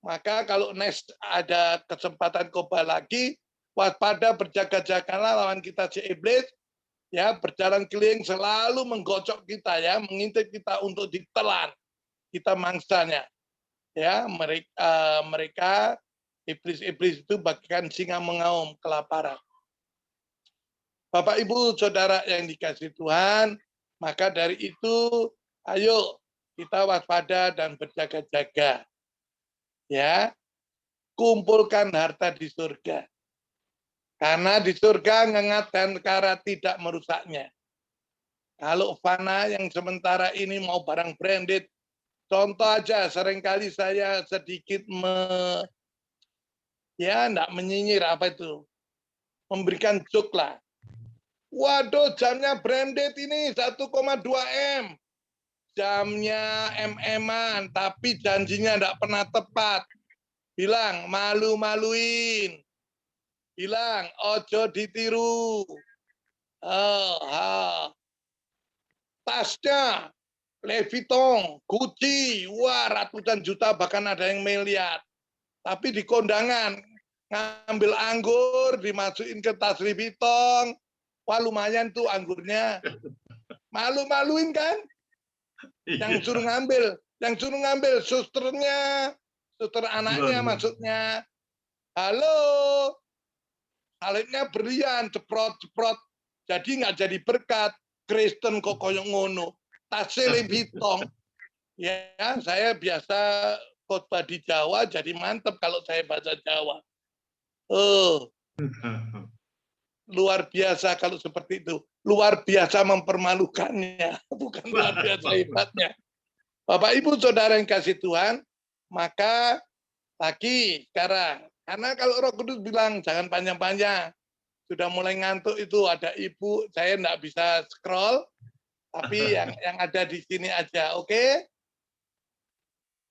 Maka kalau next ada kesempatan khotbah lagi, waspada, berjaga-jagalah lawan kita si iblis, ya, berjalan keliling selalu menggocok kita, ya, mengintip kita untuk ditelan kita mangsanya, ya. Mereka iblis-iblis itu bagaikan singa mengaum kelaparan. Bapak Ibu Saudara yang dikasihi Tuhan, maka dari itu ayo kita waspada dan berjaga-jaga, ya. Kumpulkan harta di surga. Karena di surga ngengat dan kara tidak merusaknya. Kalau fana yang sementara ini mau barang branded, Contoh aja, seringkali saya sedikit enggak menyinyir apa itu, memberikan joke lah. Waduh, jamnya branded ini 1,2 M. Jamnya MM-an, tapi janjinya enggak pernah tepat. Bilang, malu-maluin. Bilang, ojo ditiru. Tasnya, Louis Vuitton, Gucci, wah ratusan juta, bahkan ada yang miliar. Tapi di kondangan, ngambil anggur, dimasukin ke tas Louis Vuitton, wah lumayan tuh anggurnya. Malu-maluin kan? Yang suruh ngambil susternya, suster anaknya maksudnya. Halo, salibnya berlian, ceprot-ceprot. Jadi nggak jadi berkat. Kristen kok koyong ngono. Tas Louis Vuitton. Ya, saya biasa khotbah di Jawa, jadi mantep kalau saya bahasa Jawa. Luar biasa kalau seperti itu. Luar biasa mempermalukannya, bukan luar biasa hebatnya. Bapak Ibu Saudara yang kasih Tuhan, maka lagi sekarang, karena kalau Roh Kudus bilang jangan panjang-panjang, sudah mulai ngantuk itu ada ibu, saya enggak bisa scroll, tapi yang ada di sini aja, oke?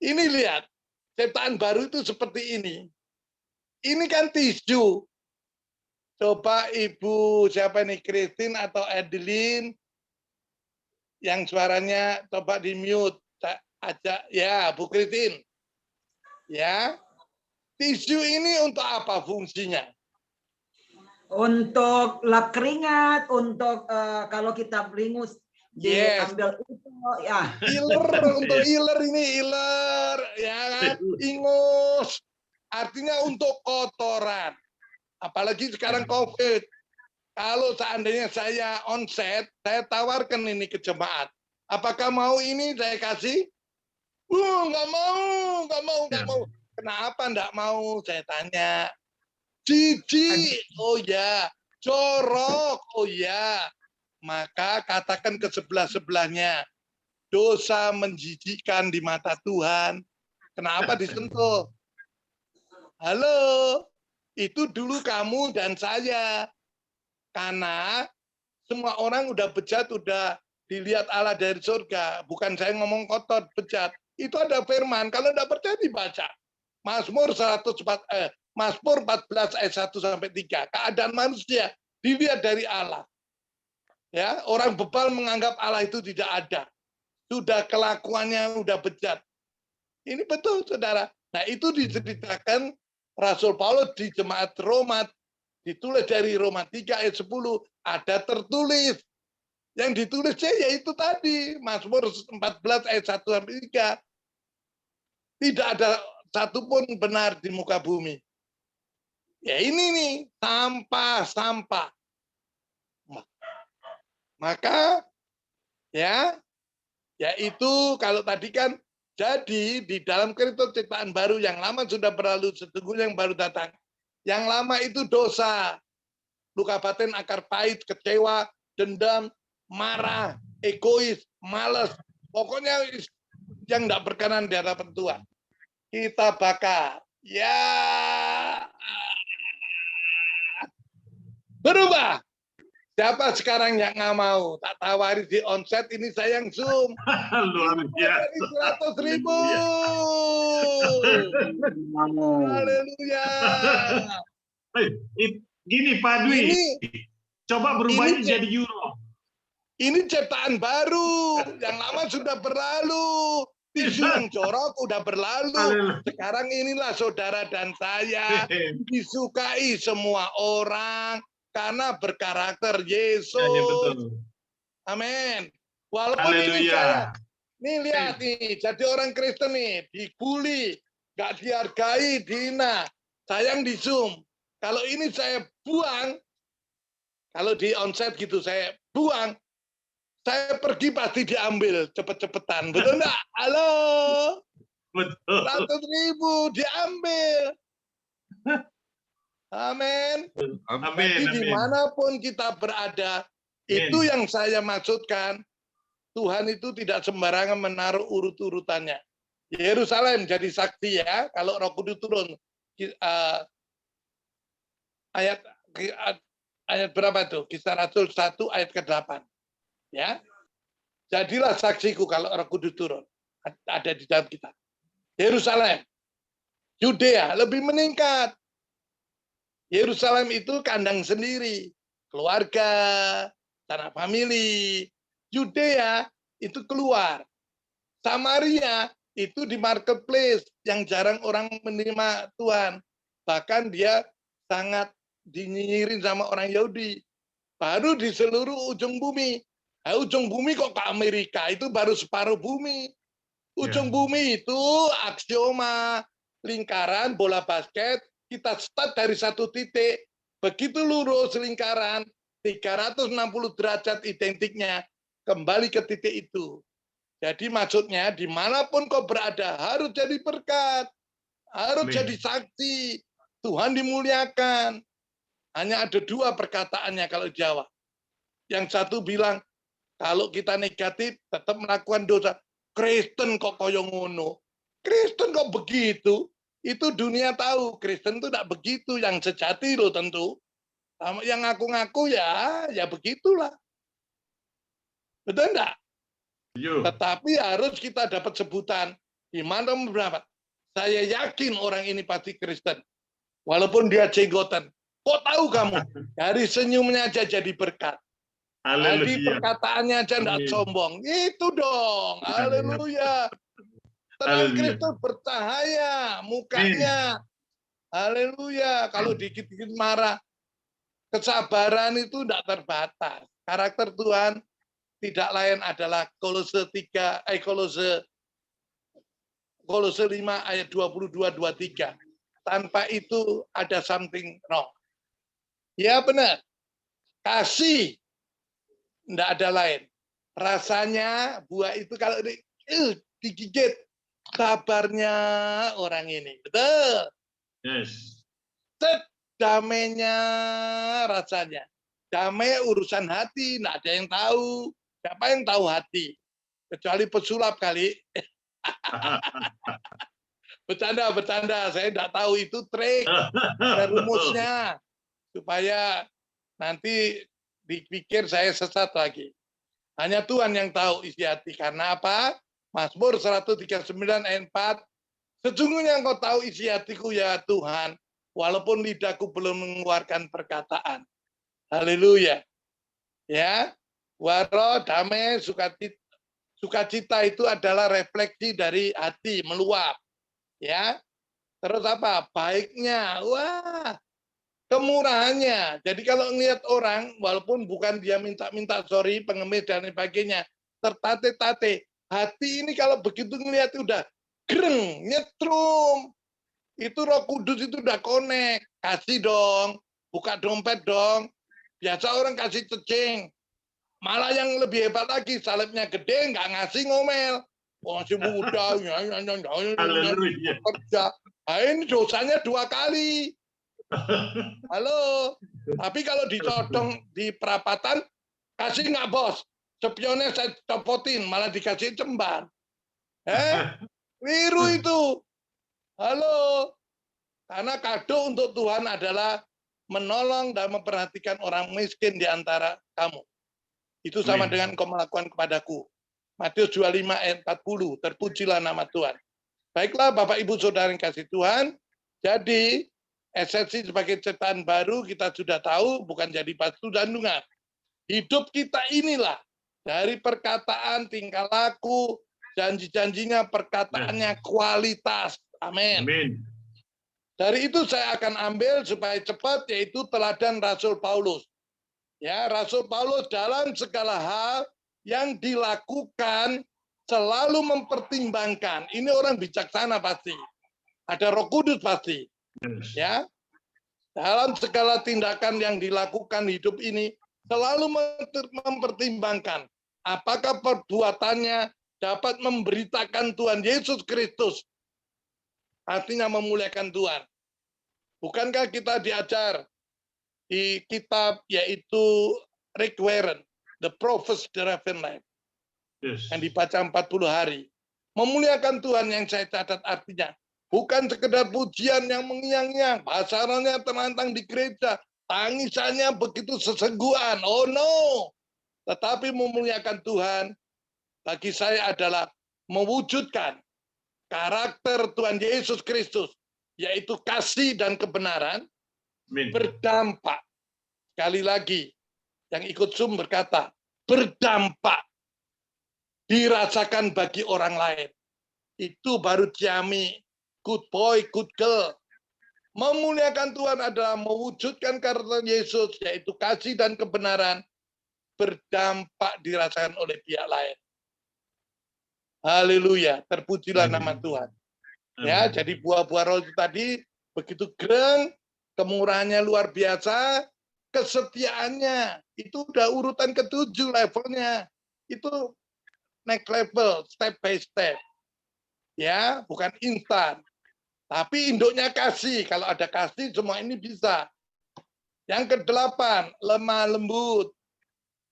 Ini lihat, ciptaan baru itu seperti ini. Ini kan tisu. Coba Ibu siapa nih, Christine atau Adeline, yang suaranya coba di mute aja, ya Bu Christine. Ya, tisu ini untuk apa fungsinya?
Untuk lap keringat, untuk kalau kita beringus diambil itu ya.
Untuk iler ini, iler ya kan, ingus. Artinya untuk kotoran. Apalagi sekarang COVID. Kalau seandainya saya onset, saya tawarkan ini ke jemaat. Apakah mau ini saya kasih? Nggak mau. Kenapa nggak mau? Saya tanya. Jijik, oh ya. Jorok, oh ya. Maka katakan ke sebelah-sebelahnya. Dosa menjijikkan di mata Tuhan. Kenapa disentuh? Halo, itu dulu kamu dan saya. Karena semua orang udah bejat, udah dilihat Allah dari surga. Bukan saya ngomong kotor, bejat. Itu ada firman. Kalau tidak percaya dibaca. Mazmur 14 ayat 1 sampai 3. Keadaan manusia dilihat dari Allah. Ya, orang bebal menganggap Allah itu tidak ada. Sudah kelakuannya udah bejat. Ini betul, Saudara. Nah, itu diceritakan Rasul Paulus di jemaat Roma, ditulis dari Roma 3 ayat 10, ada tertulis. Yang ditulisnya yaitu tadi, Mazmur 14 ayat 1 sampai 3. Tidak ada satupun benar di muka bumi. Ya ini nih, sampah. Maka ya yaitu kalau tadi kan jadi di dalam Kristus ciptaan baru, yang lama sudah berlalu, sesungguhnya yang baru datang. Yang lama itu dosa, luka batin, akar pahit, kecewa, dendam, marah, egois, malas, pokoknya yang tidak berkenan di hadapan Tuhan. Kita bakar. Ya. Berubah. Siapa sekarang yang nggak mau? Tak tawari di onset, ini saya yang Zoom.
Luar biasa.
100.000. Haleluya.
Gini Pak Dwi, coba berubah ini jadi euro.
Ini ciptaan baru, yang lama sudah berlalu. Tisu yang jorok udah berlalu. Sekarang inilah saudara dan saya disukai semua orang karena berkarakter Yesus.
Ya, betul.
Amin. Walaupun ini saya, nih lihat nih, jadi orang Kristen nih, dibully, gak dihargai, dihina, sayang di Zoom. Kalau ini saya buang, kalau di onset gitu saya buang, saya pergi pasti diambil cepet-cepetan, betul enggak? Halo,
Betul.
100.000 diambil. Amin.
Amin.
Jadi dimanapun kita berada, itu yang saya maksudkan. Tuhan itu tidak sembarangan menaruh urut-urutannya. Yerusalem jadi saksi ya, kalau Roh Kudus turun. Ayat berapa tuh? Kisah Rasul 1 ayat ke-8. Ya. Jadilah saksiku kalau Roh Kudus turun. Ada di dalam kita. Yerusalem, Yudea lebih meningkat. Yerusalem itu kandang sendiri, keluarga, tanah famili. Yudea itu keluar. Samaria itu di marketplace yang jarang orang menerima Tuhan. Bahkan dia sangat dinyinyirin sama orang Yahudi. Baru di seluruh ujung bumi. Nah, ujung bumi kok ke Amerika, itu baru separuh bumi. Ujung bumi itu aksioma lingkaran bola basket, kita start dari satu titik, begitu lurus lingkaran, 360 derajat identiknya, kembali ke titik itu. Jadi maksudnya dimanapun kau berada harus jadi berkat, harus jadi saksi, Tuhan dimuliakan. Hanya ada dua perkataannya kalau Jawa. Yang satu bilang, kalau kita negatif tetap melakukan dosa. Kristen kok koyo ngono. Kristen kok begitu? Itu dunia tahu. Kristen itu tidak begitu. Yang sejati loh tentu. Yang ngaku-ngaku ya begitulah. Betul enggak? Tetapi harus kita dapat sebutan. Gimana berapa? Saya yakin orang ini pasti Kristen. Walaupun dia jenggotan. Kok tahu kamu? Dari senyumnya aja jadi berkat. Jadi perkataannya aja enggak sombong. Itu dong. Haleluya. Terang Kristus bercahaya mukanya. Haleluya. Kalau dikit-dikit marah, kesabaran itu enggak terbatas. Karakter Tuhan tidak lain adalah Kolose 5 ayat 22-23. Tanpa itu ada something wrong. Ya benar. Kasih enggak ada lain. Rasanya buah itu kalau digigit, sabarnya orang ini. Betul.
Yes.
Damainya rasanya. Damai urusan hati, enggak ada yang tahu. Siapa yang tahu hati? Kecuali pesulap kali. Bercanda. Saya enggak tahu itu trik. Ada rumusnya. Supaya nanti dipikir saya sesat lagi. Hanya Tuhan yang tahu isi hati. Karena apa? Mazmur 139 ayat 4. Sesungguhnya engkau tahu isi hatiku ya Tuhan. Walaupun lidahku belum mengeluarkan perkataan. Haleluya. Ya. Waro, damai, sukacita itu adalah refleksi dari hati, meluap. Ya. Terus apa? Baiknya. Wah. Kemurahannya. Jadi kalau ngelihat orang, walaupun bukan dia minta sorry, pengemis dan sebagainya, tertate-tate. Hati ini kalau begitu ngelihat udah greng, nyetrum. Itu Roh Kudus itu udah connect. Kasih dong, buka dompet dong. Biasa orang kasih cecing. Malah yang lebih hebat lagi, salibnya gede, nggak ngasih ngomel. Masih muda, kerja. Nah, ini dosanya 2 kali. Halo, tapi kalau dicodong di perapatan, kasih nggak bos? Spionnya saya copotin, malah dikasih cembar. Wiru itu. Halo, karena kado untuk Tuhan adalah menolong dan memperhatikan orang miskin di antara kamu. Itu sama dengan kau melakukan kepadaku. Matius 25 ayat 40, terpujilah nama Tuhan. Baiklah Bapak Ibu Saudara yang kasih Tuhan, jadi esensi sebagai ciptaan baru kita sudah tahu bukan jadi batu sandungan. Hidup kita inilah dari perkataan, tingkah laku, janji-janjinya, perkataannya kualitas. Amin. Dari itu saya akan ambil supaya cepat yaitu teladan Rasul Paulus. Ya, Rasul Paulus dalam segala hal yang dilakukan selalu mempertimbangkan. Ini orang bijaksana pasti. Ada Roh Kudus pasti. Ya, dalam segala tindakan yang dilakukan hidup ini selalu mempertimbangkan apakah perbuatannya dapat memberitakan Tuhan Yesus Kristus, artinya memuliakan Tuhan. Bukankah kita diajar di kitab yaitu Rick Warren, The Prophets Driven Life.
Yes.
yang dibaca 40 hari. Memuliakan Tuhan yang saya catat artinya bukan sekedar pujian yang mengiang-iang, pasarannya terlantang di gereja, tangisannya begitu sesengguhan. Oh no. Tetapi memuliakan Tuhan bagi saya adalah mewujudkan karakter Tuhan Yesus Kristus, yaitu kasih dan kebenaran,
Amin.
berdampak. Sekali lagi, yang ikut Zoom berkata, berdampak. Dirasakan bagi orang lain. Itu baru Ciami, good boy, good girl. Memuliakan Tuhan adalah mewujudkan karakter Yesus, yaitu kasih dan kebenaran, berdampak dirasakan oleh pihak lain. Haleluya, terpujilah nama Tuhan. Ya, jadi buah-buah roh itu tadi begitu keren, kemurahannya luar biasa, kesetiaannya itu udah urutan ke-7 levelnya. Itu next level, step by step. Ya, bukan instan. Tapi induknya kasih. Kalau ada kasih, semua ini bisa. Yang ke-8, lemah lembut.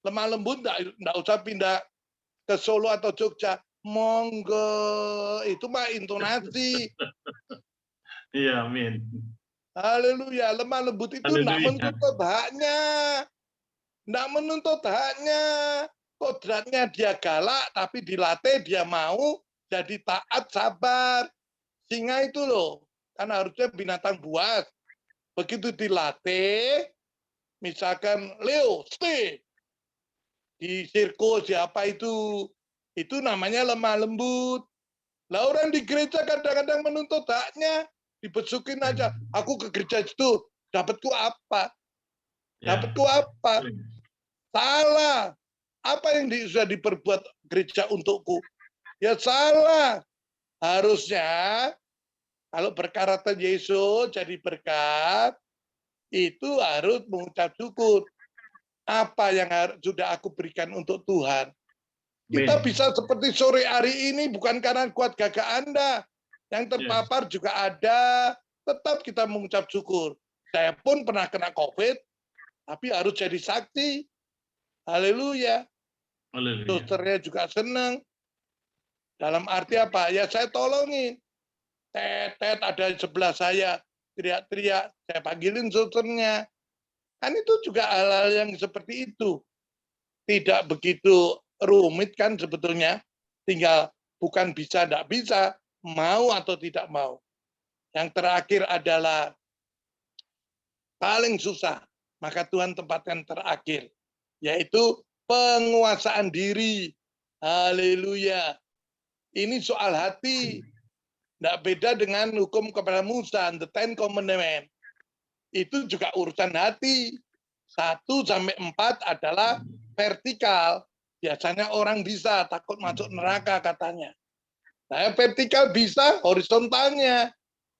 Lemah lembut enggak usah pindah ke Solo atau Jogja. Monggo, itu mah intonasi.
Iya, amin.
Haleluya, lemah lembut itu enggak menuntut haknya. Enggak menuntut haknya. Kodratnya dia galak, tapi dilatih dia mau jadi taat, sabar. Singa itu loh, kan harusnya binatang buas. Begitu dilatih, misalkan Leo, stay. Di sirkus siapa itu namanya lemah lembut. Lah orang di gereja kadang-kadang menuntut haknya, dibesukin aja. Aku ke gereja itu, dapatku apa? Dapatku apa? Salah. Apa yang sudah diperbuat gereja untukku? Ya salah. Harusnya kalau berkarakter Yesus jadi berkat, itu harus mengucap syukur. Apa yang sudah aku berikan untuk Tuhan. Kita bisa seperti sore hari ini bukan karena kuat gagah Anda. Yang terpapar juga ada. Tetap kita mengucap syukur. Saya pun pernah kena COVID, tapi harus jadi saksi. Haleluya. Susternya juga senang. Dalam arti apa? Ya saya tolongin. Tetet ada di sebelah saya. Teriak-teriak. Saya panggilin susternya. Kan itu juga hal-hal yang seperti itu. Tidak begitu rumit kan sebetulnya. Tinggal bukan bisa, tidak bisa. Mau atau tidak mau. Yang terakhir adalah paling susah. Maka Tuhan tempatkan terakhir. Yaitu penguasaan diri. Haleluya. Ini soal hati. Tidak beda dengan hukum kepada Musa, the Ten Commandments. Itu juga urusan hati. 1-4 adalah vertikal. Biasanya orang bisa, takut masuk neraka katanya. Nah, vertikal bisa, horizontalnya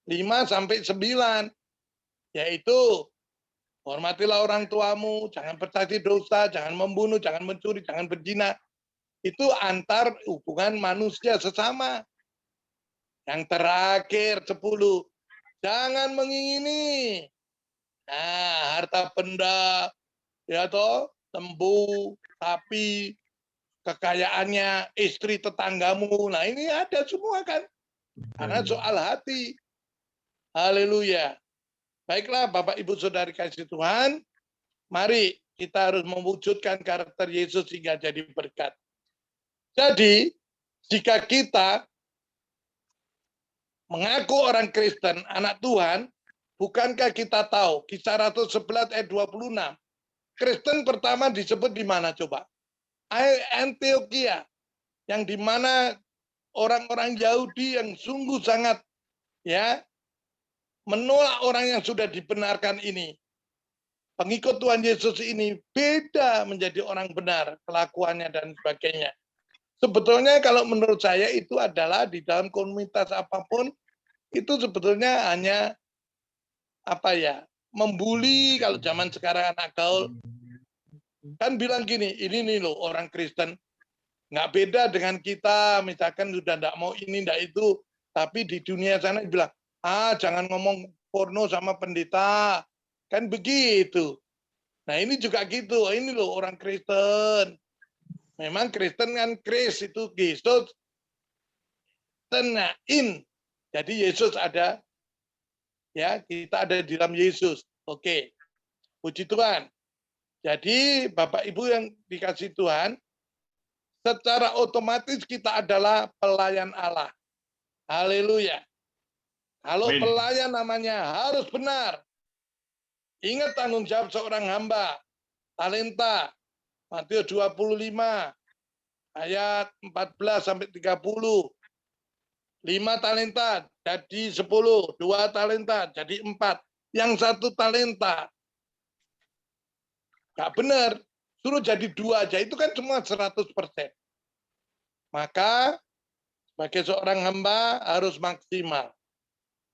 5-9. Yaitu, hormatilah orang tuamu, jangan bersaksi dosa, jangan membunuh, jangan mencuri, jangan berzina. Itu antar hubungan manusia sesama. Yang terakhir 10, jangan mengingini. Nah, harta benda, ya toh, lembu, sapi, kekayaannya, istri tetanggamu. Nah, ini ada semua kan. Karena soal hati. Haleluya. Baiklah, Bapak, Ibu, Saudari kasih Tuhan. Mari kita harus mewujudkan karakter Yesus hingga jadi berkat. Jadi, jika kita mengaku orang Kristen, anak Tuhan, bukankah kita tahu Kisah Rasul 11 ayat 26? Kristen pertama disebut di mana coba? Antioquia, yang di mana orang-orang Yahudi yang sungguh sangat ya menolak orang yang sudah dibenarkan ini. Pengikut Tuhan Yesus ini beda menjadi orang benar kelakuannya dan sebagainya. Sebetulnya kalau menurut saya itu adalah di dalam komunitas apapun itu sebetulnya hanya apa ya, membuli. Kalau zaman sekarang anak gaul kan bilang gini, ini nih loh orang Kristen nggak beda dengan kita, misalkan sudah nggak mau ini nggak itu, tapi di dunia sana bilang, jangan ngomong porno sama pendeta, kan begitu. Nah ini juga gitu, ini loh orang Kristen. Memang Kristen kan Kris itu Yesus tenain. Jadi Yesus ada, ya kita ada di dalam Yesus. Oke, puji Tuhan. Jadi Bapak Ibu yang dikasih Tuhan, secara otomatis kita adalah pelayan Allah. Haleluya. Kalau
Amin.
pelayan namanya harus benar. Ingat tanggung jawab seorang hamba. Talenta. Matius 25 ayat 14 sampai 30. 5 talenta jadi 10, 2 talenta jadi 4. Yang 1 talenta nggak benar, suruh jadi 2 aja, itu kan semua 100%. Maka sebagai seorang hamba harus maksimal.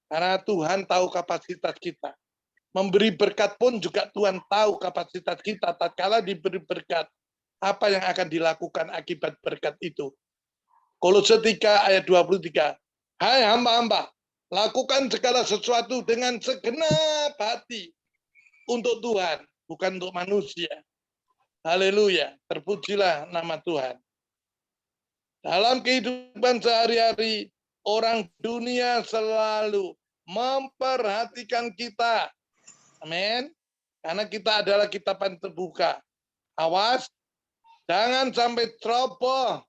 Karena Tuhan tahu kapasitas kita. Memberi berkat pun juga Tuhan tahu kapasitas kita. Tatkala diberi berkat, apa yang akan dilakukan akibat berkat itu. Kolose 3 ayat 23. Hai hamba-hamba, lakukan segala sesuatu dengan segenap hati untuk Tuhan, bukan untuk manusia. Haleluya, terpujilah nama Tuhan. Dalam kehidupan sehari-hari, orang dunia selalu memperhatikan kita. Amin. Karena kita adalah kitaban terbuka. Awas, jangan sampai ceroboh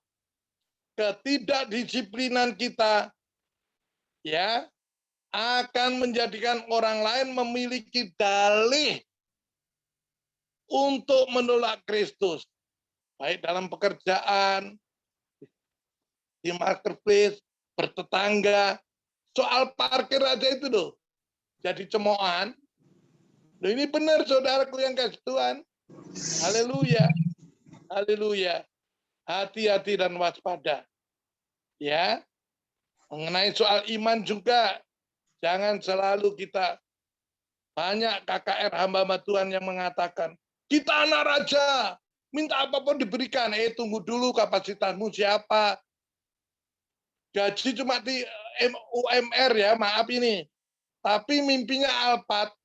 ketidakdisiplinan kita, ya, akan menjadikan orang lain memiliki dalih untuk menolak Kristus. Baik dalam pekerjaan, di marketplace, bertetangga, soal parkir aja itu loh. Jadi cemoohan. Loh, ini benar saudaraku yang kasih Tuhan. Haleluya. Haleluya. Hati-hati dan waspada. Ya. Mengenai soal iman juga, jangan selalu kita, banyak KKR hamba-hamba Tuhan yang mengatakan, kita anak raja, minta apapun diberikan. Tunggu dulu, kapasitasmu siapa? Gaji cuma di UMR ya, maaf ini. Tapi mimpinya Alphard,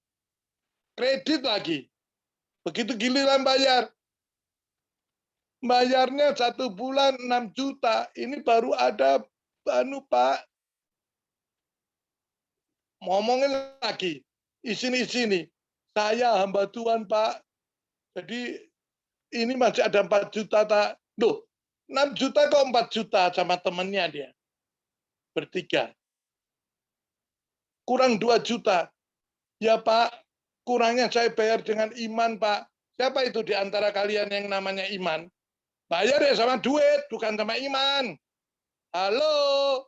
kredit lagi. Begitu giliran bayar. Bayarnya 1 bulan 6 juta. Ini baru ada Pak. Ngomongin lagi. Isini. Saya hamba Tuhan, Pak. Jadi ini masih ada 4 juta. Loh, 6 juta kok 4 juta sama temannya dia. Bertiga. Kurang 2 juta. Ya Pak, kurangnya saya bayar dengan iman Pak. Siapa itu di antara kalian yang namanya iman? Bayar ya sama duit, bukan sama iman. Halo?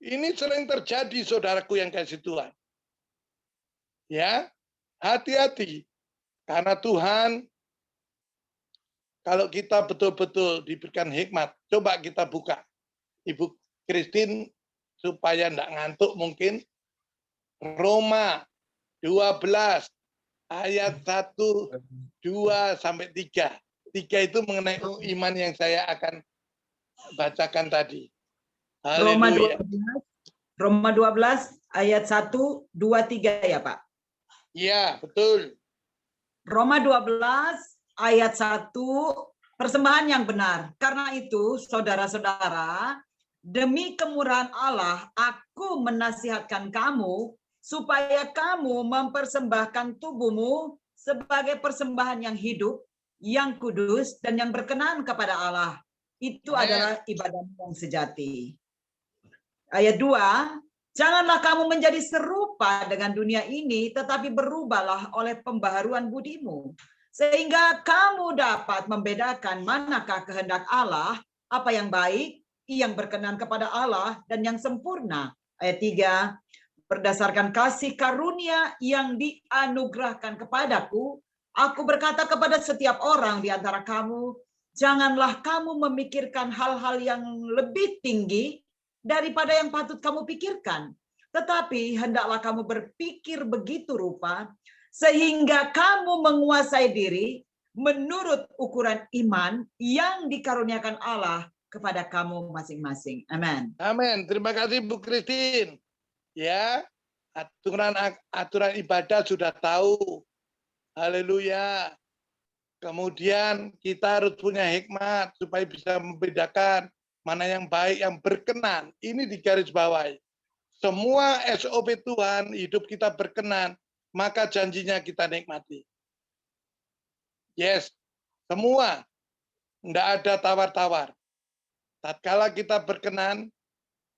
Ini sering terjadi saudaraku yang kasih Tuhan. Ya, hati-hati. Karena Tuhan, kalau kita betul-betul diberikan hikmat, coba kita buka. Ibu Christine, supaya enggak ngantuk mungkin, Roma 12 ayat 1, 2 sampai 3. 3 itu mengenai iman yang saya akan bacakan tadi. Haleluya.
Roma 12 ayat 1, 2, 3 ya Pak?
Iya, betul.
Roma 12 ayat 1, persembahan yang benar. Karena itu, saudara-saudara, demi kemurahan Allah, aku menasihatkan kamu supaya kamu mempersembahkan tubuhmu sebagai persembahan yang hidup, yang kudus, dan yang berkenan kepada Allah. Itu adalah ibadah yang sejati. Ayat 2, janganlah kamu menjadi serupa dengan dunia ini, tetapi berubahlah oleh pembaharuan budimu, sehingga kamu dapat membedakan manakah kehendak Allah, apa yang baik, yang berkenan kepada Allah, dan yang sempurna. Ayat 3, berdasarkan kasih karunia yang dianugerahkan kepadaku, aku berkata kepada setiap orang di antara kamu, janganlah kamu memikirkan hal-hal yang lebih tinggi daripada yang patut kamu pikirkan. Tetapi hendaklah kamu berpikir begitu rupa, sehingga kamu menguasai diri menurut ukuran iman yang dikaruniakan Allah kepada kamu masing-masing. Amin.
Amin. Terima kasih Bu Christine. Ya, aturan ibadah sudah tahu. Haleluya. Kemudian kita harus punya hikmat supaya bisa membedakan mana yang baik, yang berkenan. Ini digarisbawahi. Semua SOP Tuhan, hidup kita berkenan, maka janjinya kita nikmati. Yes, semua. Tidak ada tawar-tawar. Tatkala kita berkenan,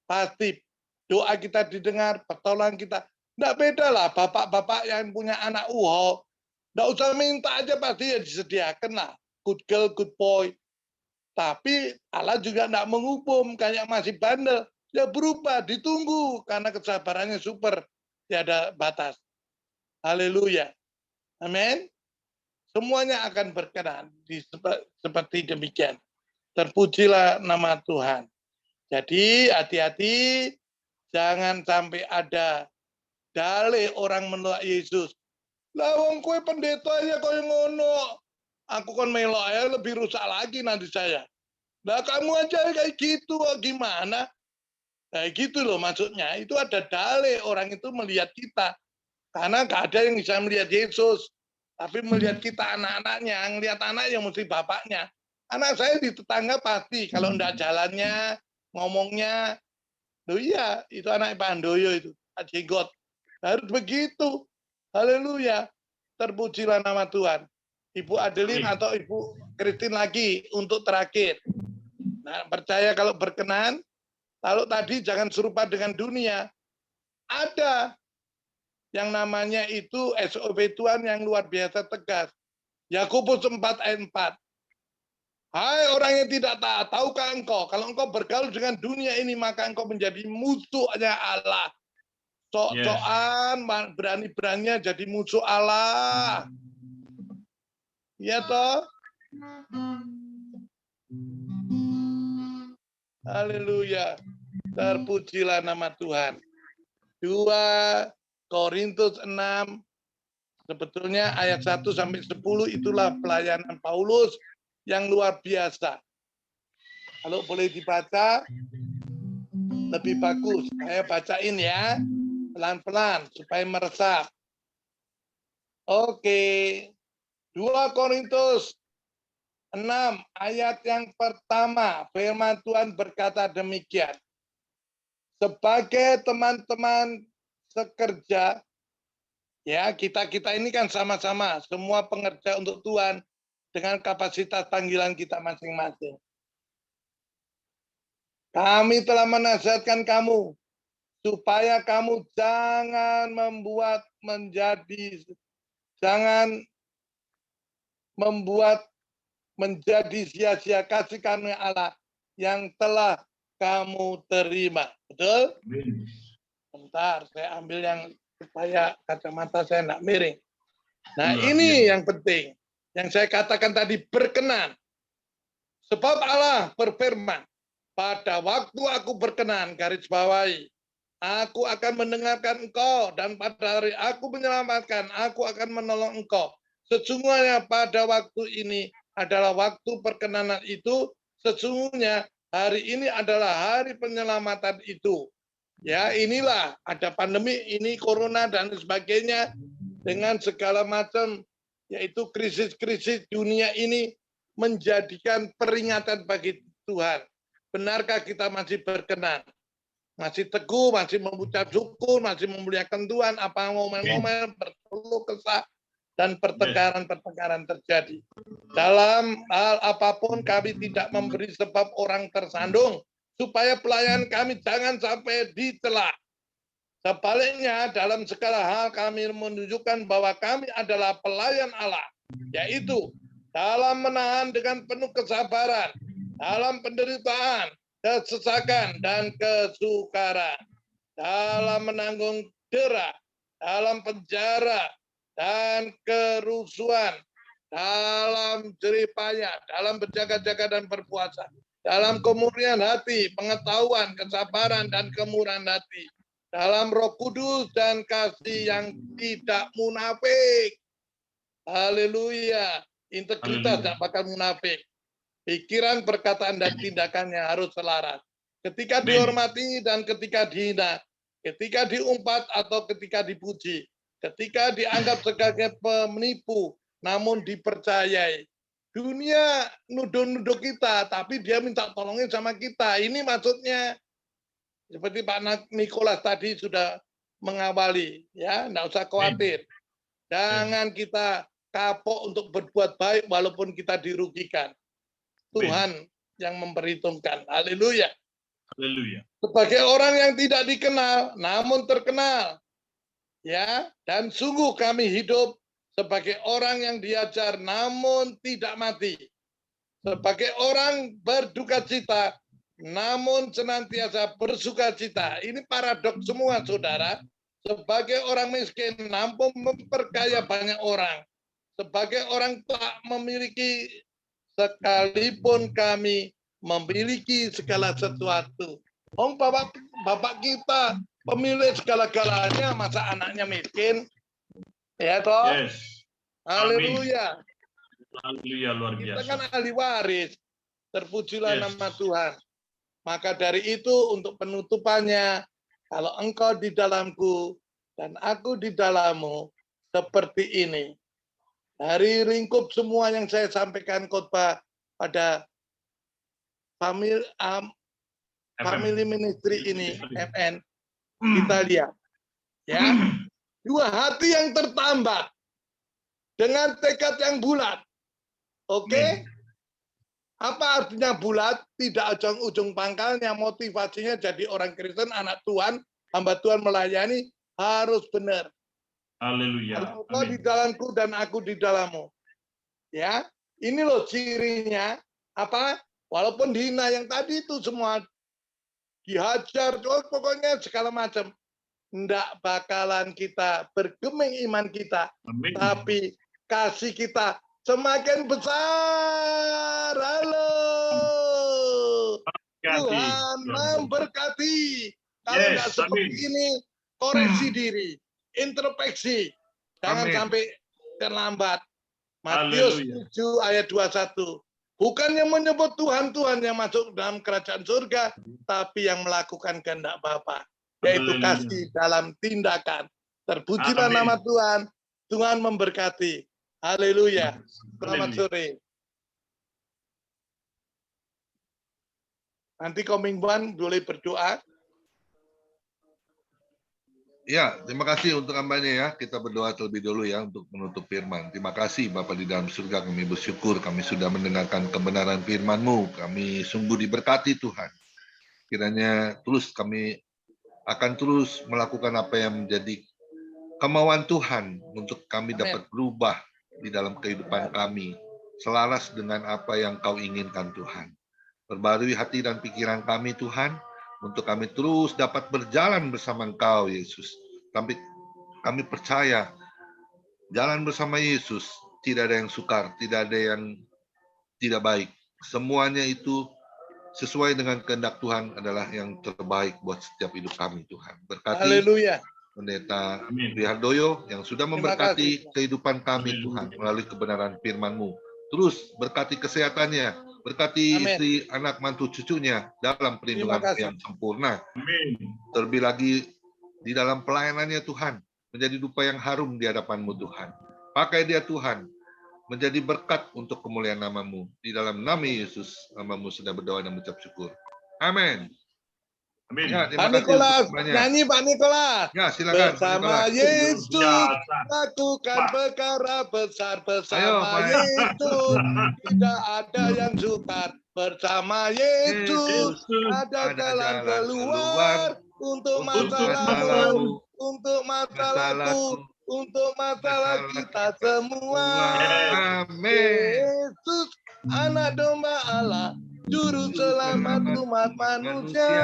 pasti doa kita didengar, pertolongan kita. Tidak beda lah, bapak-bapak yang punya anak uho, tidak usah minta aja pasti ya disediakan lah. Good girl, good boy. Tapi Allah juga tidak menghukum, kayak masih bandel. Ya berubah, ditunggu, karena kesabarannya super. Tiada batas. Haleluya. Amin. Semuanya akan berkenan seperti demikian. Terpujilah nama Tuhan. Jadi hati-hati, jangan sampai ada dalih orang menolak Yesus. Lah wong kowe pendeta ya koyo ngono. Aku kon melok ya lebih rusak lagi nanti saya. Lah kamu aja kayak gitu gimana? Kayak gitu loh maksudnya. Itu ada dalih orang itu melihat kita. Karena gak ada yang bisa melihat Yesus. Tapi melihat kita anak-anaknya, ngelihat anak yang mesti bapaknya. Anak saya di tetangga pasti, kalau enggak jalannya, ngomongnya, loh iya, itu anak Pak Handoyo itu, Pak Jenggot. Harus begitu. Haleluya. Terpujilah nama Tuhan. Ibu Adeline atau Ibu Christine lagi untuk terakhir. Nah, percaya kalau berkenan, kalau tadi jangan serupa dengan dunia. Ada yang namanya itu SOP Tuhan yang luar biasa tegas. Yakobus 4 ayat 4. Hai orang yang tidak taat, tahukah engkau, kalau engkau bergaul dengan dunia ini, maka engkau menjadi musuhnya Allah. Sok-sokan, berani-beraninya jadi musuh Allah. Iya toh? Haleluya. Terpujilah nama Tuhan. 2 Korintus 6, sebetulnya ayat 1 sampai 10 itulah pelayanan Paulus yang luar biasa. Kalau boleh dibaca, lebih bagus. Saya bacain ya, pelan-pelan, supaya meresap. Oke, 2 Korintus 6, ayat yang pertama, firman Tuhan berkata demikian. Sebagai teman-teman sekerja, ya kita ini kan sama-sama semua pengerja untuk Tuhan dengan kapasitas panggilan kita masing-masing. Kami telah menasihatkan kamu supaya kamu jangan membuat menjadi sia-sia kasih karunia Allah yang telah kamu terima. Betul? Bentar, saya ambil yang supaya kacamata saya enggak miring. Nah, ini yang penting. Yang saya katakan tadi berkenan. Sebab Allah berfirman, pada waktu aku berkenan, garis bawahi, aku akan mendengarkan engkau, dan pada hari aku menyelamatkan, aku akan menolong engkau. Sesungguhnya pada waktu ini adalah waktu perkenanan itu, sesungguhnya hari ini adalah hari penyelamatan itu. Ya, inilah ada pandemi ini, corona dan sebagainya, dengan segala macam, yaitu krisis-krisis dunia ini menjadikan peringatan bagi Tuhan. Benarkah kita masih berkenan? Masih teguh, masih mengucap syukur, masih memuliakan Tuhan, apa ngomel-ngomel, berkeluh kesah, dan pertengkaran-pertengkaran terjadi. Dalam hal apapun kami tidak memberi sebab orang tersandung, supaya pelayan kami jangan sampai dicela. Sebaliknya, dalam segala hal kami menunjukkan bahwa kami adalah pelayan Allah, yaitu dalam menahan dengan penuh kesabaran, dalam penderitaan, kesesakan, dan kesukaran, dalam menanggung dera, dalam penjara, dan kerusuhan, dalam jerih payah, dalam berjaga-jaga dan berpuasa, dalam kemurnian hati, pengetahuan, kesabaran, dan kemurahan hati, dalam Roh Kudus dan kasih yang tidak munafik. Haleluya. Integritas tidak bakal munafik. Pikiran, perkataan, dan tindakannya harus selaras. Ketika dihormati dan ketika dihina, ketika diumpat atau ketika dipuji, ketika dianggap sebagai penipu namun dipercayai. Dunia nuduh-nuduh kita, tapi dia minta tolongin sama kita. Ini maksudnya seperti Pak Nikolas tadi sudah mengawali, ya, enggak usah khawatir. Jangan kita kapok untuk berbuat baik walaupun kita dirugikan. Tuhan yang memperhitungkan. Haleluya.
Haleluya.
Sebagai orang yang tidak dikenal, namun terkenal. Ya, dan sungguh kami hidup sebagai orang yang diajar, namun tidak mati. Sebagai orang berduka cita, namun senantiasa bersuka cita. Ini paradoks semua, saudara. Sebagai orang miskin, namun memperkaya banyak orang. Sebagai orang tak memiliki, sekalipun kami memiliki segala sesuatu. Bapak kita pemilik segala-galanya, masa anaknya miskin? Ya toh?
Yes.
Haleluya.
Haleluya, luar
Kita
biasa.
kan ahli waris. Terpujilah
Yes.
nama Tuhan. Maka dari itu untuk penutupannya, kalau engkau di dalamku dan aku di dalammu, seperti ini. Dari ringkup semua yang saya sampaikan khotbah pada family ministry ini, FN, kita lihat. Ya, dua hati yang tertambat dengan tekad yang bulat. Oke? Apa artinya bulat? Tidak ujung pangkalnya, motivasinya jadi orang Kristen, anak Tuhan, hamba Tuhan melayani, harus benar.
Haleluya.
Kalau kau di dalamku dan aku di dalammu. Ya, ini loh cirinya. Apa? Walaupun dihina yang tadi itu semua dihajar, pokoknya segala macam. Nggak bakalan kita bergeming iman kita.
Amin.
Tapi kasih kita semakin besar. Halo. Tuhan memberkati. Kalau
Yes,
nggak seperti
amin.
ini, koreksi diri, introspeksi. Jangan
Amin.
sampai terlambat. Matius
Haleluya.
7 ayat 21. Bukannya menyebut Tuhan-Tuhan yang masuk dalam kerajaan surga, tapi yang melakukan kehendak Bapa, yaitu
Haleluya.
kasih dalam tindakan. Terpujilah
Amin.
nama Tuhan. Tuhan memberkati. Haleluya. Selamat
Haleluya.
sore. Nanti Komingwan boleh berdoa.
Ya, terima kasih untuk hambanya ya. Kita berdoa terlebih dulu ya untuk menutup firman. Terima kasih Bapa di dalam surga, kami bersyukur kami sudah mendengarkan kebenaran firman-Mu. Kami sungguh diberkati Tuhan. Kiranya terus kami akan terus melakukan apa yang menjadi kemauan Tuhan untuk kami
Amin.
dapat berubah di dalam kehidupan kami. Selaras dengan apa yang Kau inginkan Tuhan. Perbarui hati dan pikiran kami Tuhan, untuk kami terus dapat berjalan bersama Engkau, Yesus. Kami percaya, jalan bersama Yesus, tidak ada yang sukar, tidak ada yang tidak baik. Semuanya itu sesuai dengan kehendak Tuhan adalah yang terbaik buat setiap hidup kami, Tuhan. Berkati
Haleluya.
Pendeta
Amin.
Dwi Hardoyo yang sudah memberkati kehidupan kami,
Amin.
Tuhan, melalui kebenaran firman-Mu. Terus berkati kesehatannya, berkati
Amin.
istri, anak, mantu, cucunya dalam perlindungan
Terima kasih.
yang sempurna.
Amin.
Terlebih lagi di dalam pelayanannya Tuhan, menjadi dupa yang harum di hadapan-Mu Tuhan. Pakai dia Tuhan, menjadi berkat untuk kemuliaan nama-Mu. Di dalam nama Yesus, nama-Mu sudah berdoa dan mengucap syukur. Amin.
Amin.
Ya,
Pak
terima kasih
Nikolas,
untuk semuanya.
nyanyi Pak Nikolas.
Ya, silakan Pak
Bersama
Nikolas.
Yesus,
Biasa.
lakukan
Pak.
perkara besar
Ayo,
bersama
Pak.
Yesus. Tidak ada yang sukar. Bersama Yesus, ada jalan keluar untuk masalahmu, untuk masalahku, untuk masalah kita semua.
Amin.
Yesus, anak domba Allah, juru selamat umat manusia.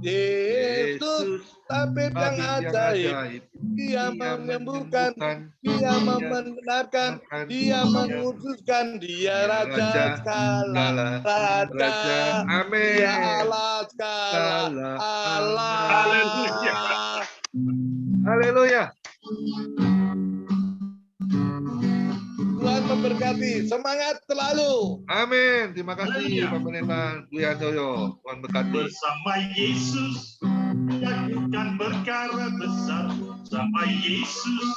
Yesus, tabib yang ajaib, dia menyembuhkan, dia membenarkan, dia menguduskan, dia Raja segala Raja,
Amin.
dia Allah segala Allah.
Haleluya.
Haleluya.
Tuhan memberkati, semangat selalu.
Amin. Terima kasih
Haleluya.
Pak Pendeta Dwi Hardoyo. Tuhan berkati.
Bersama Yesus lakukan perkara besar. Bersama Yesus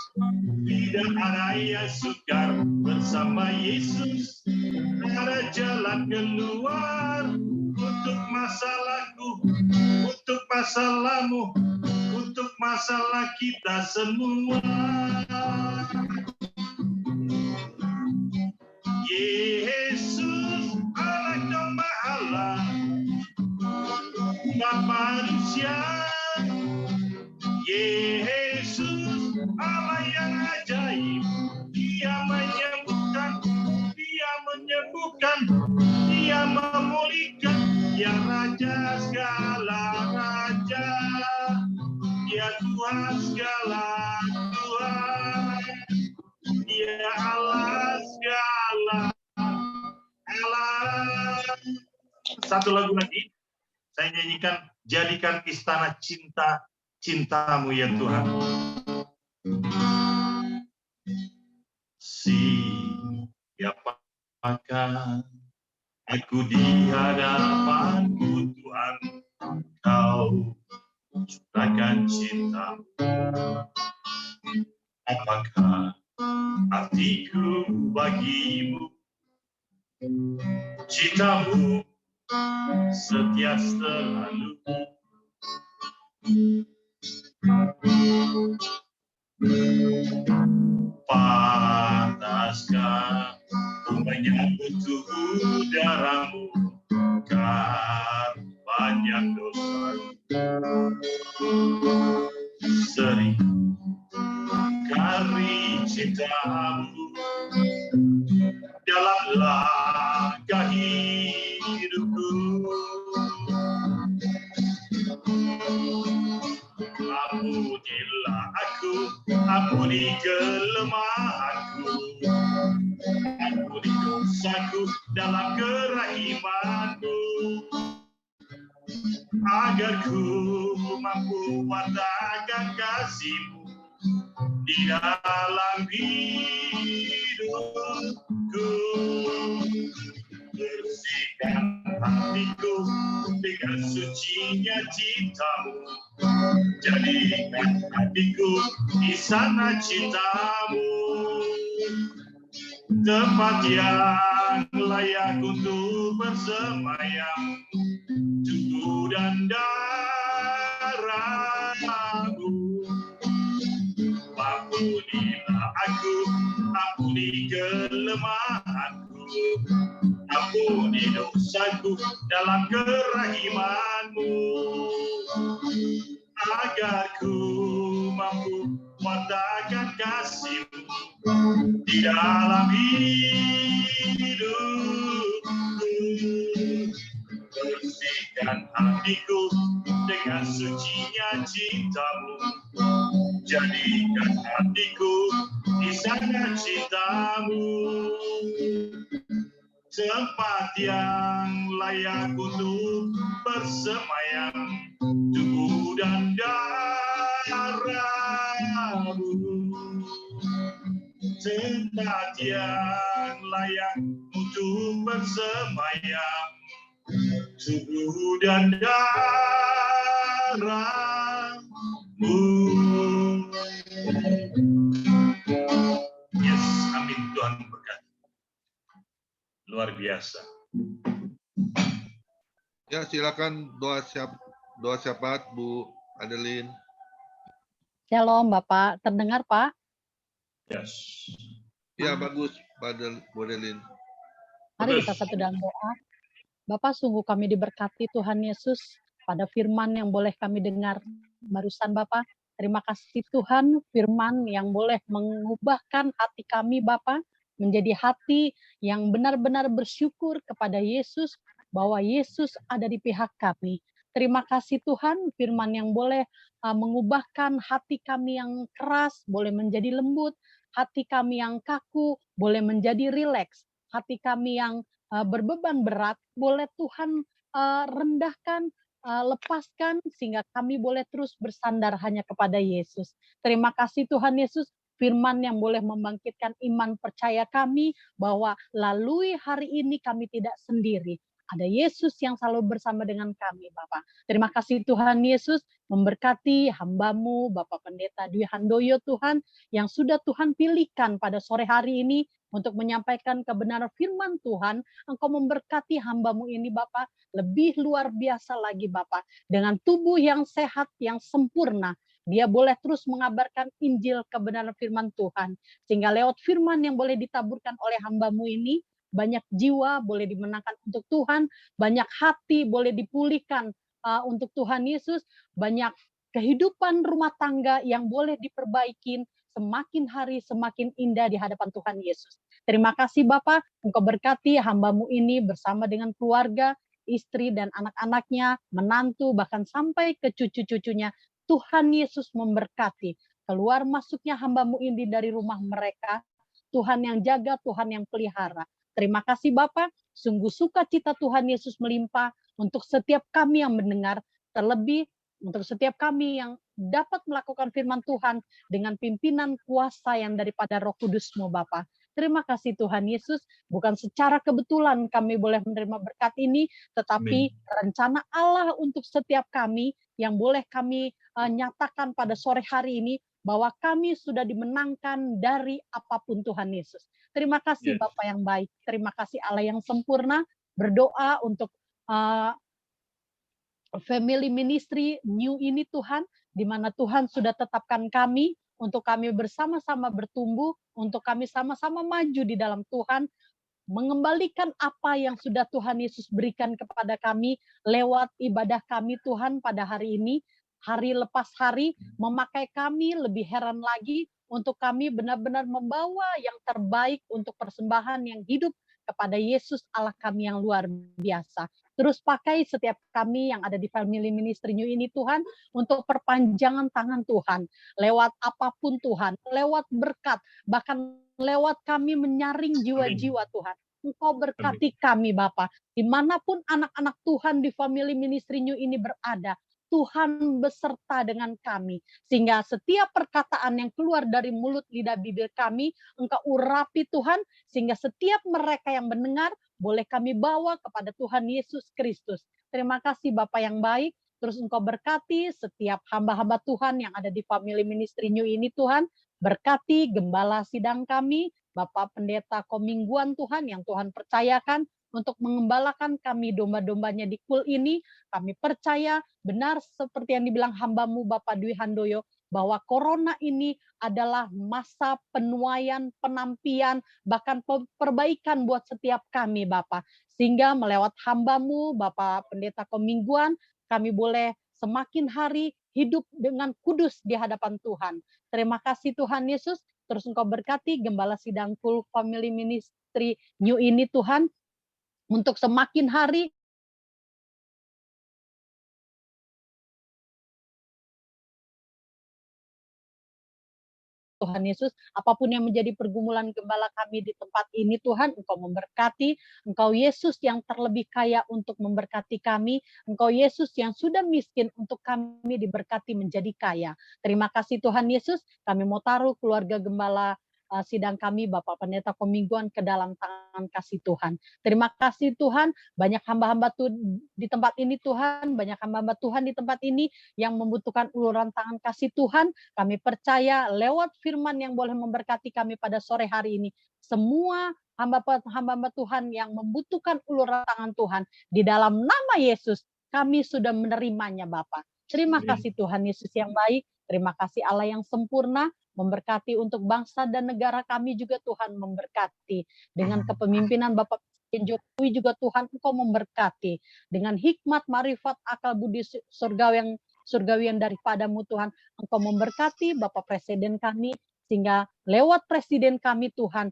Tidak ada yang sukar bersama Yesus. Ada jalan keluar untuk masalahku, untuk masalahmu, untuk masalah kita semua. Yesus anak domba Allah, Bapa manusia. Yesus Allah yang ajaib, Dia menyembuhkan, Dia memulihkan, Dia Raja segala raja, Dia Tuhan segala Tuhan, Dia Allah segala Allah. Satu lagu lagi saya nyanyikan, jadikan istana cintamu ya Tuhan. Siapakah aku di hadapanmu Tuhan, Kau curahkan cinta. Apakah artiku bagimu, cintamu setia selalu. Pantaskah ku menyambut udaramu, kan banyak dosa. Sering kali cintamu dalam langkah hidupku. Ampunilah aku, ampuni kelemahanku, ampuni dosaku dalam kerahimanmu, agar ku mampu wartakan kasih-Mu di dalam hidupku. Bersihkan hatiku dengan sucinya cinta-Mu, jadikan hatiku di sana cinta-Mu, tempat yang layak untuk bersemayam, tubuh dan darah-Mu. Ampunilah aku, ampuni kelemahanku, ampuni dosaku dalam kerahiman-Mu, agar ku mampu wartakan kasih-Mu di dalam hidupku. Bersihkan hatiku dengan sucinya cinta-Mu, jadikan hatiku di sana cinta-Mu, tempat yang layak untuk bersemayam, tubuh dan darah-Mu, tempat yang layak untuk bersemayam, tubuh dan darah-Mu. Yes, amin. Tuhan berkati. Luar biasa.
Ya, silakan doa syafaat Bu Adeline.
Shalom Bapak, terdengar Pak?
Yes.
Ya, bagus Bu Adeline.
Mari kita satu dalam doa. Bapak, sungguh kami diberkati Tuhan Yesus pada firman yang boleh kami dengar barusan Bapak. Terima kasih Tuhan, firman yang boleh mengubahkan hati kami Bapak, menjadi hati yang benar-benar bersyukur kepada Yesus, bahwa Yesus ada di pihak kami. Terima kasih Tuhan, firman yang boleh mengubahkan hati kami yang keras, boleh menjadi lembut, hati kami yang kaku, boleh menjadi rileks, hati kami yang berbeban berat, boleh Tuhan rendahkan, lepaskan, sehingga kami boleh terus bersandar hanya kepada Yesus. Terima kasih Tuhan Yesus, firman yang boleh membangkitkan iman percaya kami, bahwa lalui hari ini kami tidak sendiri. ada Yesus yang selalu bersama dengan kami, Bapak. Terima kasih Tuhan Yesus, memberkati hamba-Mu, Bapak Pendeta Dwi Handoyo Tuhan, yang sudah Tuhan pilihkan pada sore hari ini untuk menyampaikan kebenaran firman Tuhan. Engkau memberkati hamba-Mu ini Bapak, lebih luar biasa lagi Bapak, dengan tubuh yang sehat, yang sempurna. Dia boleh terus mengabarkan Injil kebenaran firman Tuhan. Sehingga lewat firman yang boleh ditaburkan oleh hamba-Mu ini, banyak jiwa boleh dimenangkan untuk Tuhan, banyak hati boleh dipulihkan untuk Tuhan Yesus, banyak kehidupan rumah tangga yang boleh diperbaikin, semakin hari semakin indah di hadapan Tuhan Yesus. Terima kasih Bapak, Engkau berkati hamba-Mu ini bersama dengan keluarga, istri dan anak-anaknya, menantu, bahkan sampai ke cucu-cucunya. Tuhan Yesus memberkati. Keluar masuknya hamba-Mu ini dari rumah mereka, Tuhan yang jaga, Tuhan yang pelihara. Terima kasih Bapak, sungguh sukacita Tuhan Yesus melimpah untuk setiap kami yang mendengar, terlebih untuk setiap kami yang dapat melakukan firman Tuhan dengan pimpinan kuasa yang daripada Roh Kudus-Mu Bapak. Terima kasih Tuhan Yesus, bukan secara kebetulan kami boleh menerima berkat ini, tetapi rencana Allah untuk setiap kami yang boleh kami nyatakan pada sore hari ini, bahwa kami sudah dimenangkan dari apapun Tuhan Yesus. Terima kasih Bapak yang baik, terima kasih Allah yang sempurna. Berdoa untuk family ministry new ini Tuhan, di mana Tuhan sudah tetapkan kami, untuk kami bersama-sama bertumbuh, untuk kami sama-sama maju di dalam Tuhan, mengembalikan apa yang sudah Tuhan Yesus berikan kepada kami lewat ibadah kami Tuhan pada hari ini, hari lepas hari, memakai kami lebih heran lagi untuk kami benar-benar membawa yang terbaik untuk persembahan yang hidup kepada Yesus Allah kami yang luar biasa. Terus pakai setiap kami yang ada di family ministry new ini Tuhan, untuk perpanjangan tangan Tuhan, lewat apapun Tuhan, lewat berkat, bahkan lewat kami menyaring jiwa-jiwa Tuhan. Engkau berkati kami Bapa, dimanapun anak-anak Tuhan di family ministry new ini berada, Tuhan beserta dengan kami, sehingga setiap perkataan yang keluar dari mulut lidah bibir kami, Engkau urapi Tuhan, sehingga setiap mereka yang mendengar, boleh kami bawa kepada Tuhan Yesus Kristus. Terima kasih Bapak yang baik, terus Engkau berkati setiap hamba-hamba Tuhan yang ada di family ministry new ini Tuhan, berkati gembala sidang kami, Bapak Pendeta Komingguan Tuhan, yang Tuhan percayakan untuk mengembalakan kami domba-dombanya di kul ini. Kami percaya benar seperti yang dibilang hamba-Mu Bapak Dwi Handoyo, bahwa corona ini adalah masa penuaian, penampian, bahkan perbaikan buat setiap kami Bapak. Sehingga melewat hamba-Mu Bapak Pendeta Komingguan, kami boleh semakin hari hidup dengan kudus di hadapan Tuhan. Terima kasih Tuhan Yesus, terus Engkau berkati gembala sidang kul family ministry new ini Tuhan, untuk semakin hari Tuhan Yesus, apapun yang menjadi pergumulan gembala kami di tempat ini Tuhan, Engkau memberkati, Engkau Yesus yang terlebih kaya untuk memberkati kami, Engkau Yesus yang sudah miskin untuk kami diberkati menjadi kaya. Terima kasih Tuhan Yesus, kami mau taruh keluarga gembala sidang kami Bapak Pendeta Komingguan ke dalam tangan kasih Tuhan. Terima kasih Tuhan, banyak hamba-hamba di tempat ini Tuhan, banyak hamba-hamba Tuhan di tempat ini yang membutuhkan uluran tangan kasih Tuhan. Kami percaya lewat firman yang boleh memberkati kami pada sore hari ini, semua hamba-hamba Tuhan yang membutuhkan uluran tangan Tuhan, di dalam nama Yesus kami sudah menerimanya Bapak. Terima kasih Tuhan Yesus yang baik, terima kasih Allah yang sempurna, memberkati untuk bangsa dan negara kami juga Tuhan memberkati. Dengan kepemimpinan Bapak Presiden Jokowi juga Tuhan Engkau memberkati. Dengan hikmat, marifat, akal budi surgawi yang daripadamu Tuhan, Engkau memberkati Bapak Presiden kami, sehingga lewat Presiden kami Tuhan,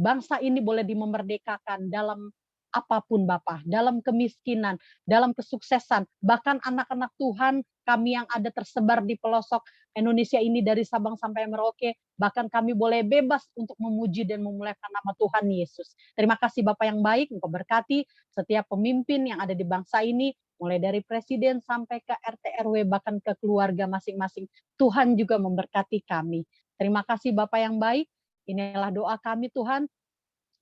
bangsa ini boleh dimerdekakan dalam apapun Bapak, dalam kemiskinan, dalam kesuksesan, bahkan anak-anak Tuhan kami yang ada tersebar di pelosok Indonesia ini dari Sabang sampai Merauke, bahkan kami boleh bebas untuk memuji dan memuliakan nama Tuhan Yesus. Terima kasih Bapak yang baik, Engkau berkati setiap pemimpin yang ada di bangsa ini, mulai dari presiden sampai ke RT RW, bahkan ke keluarga masing-masing. Tuhan juga memberkati kami. Terima kasih Bapak yang baik, inilah doa kami Tuhan,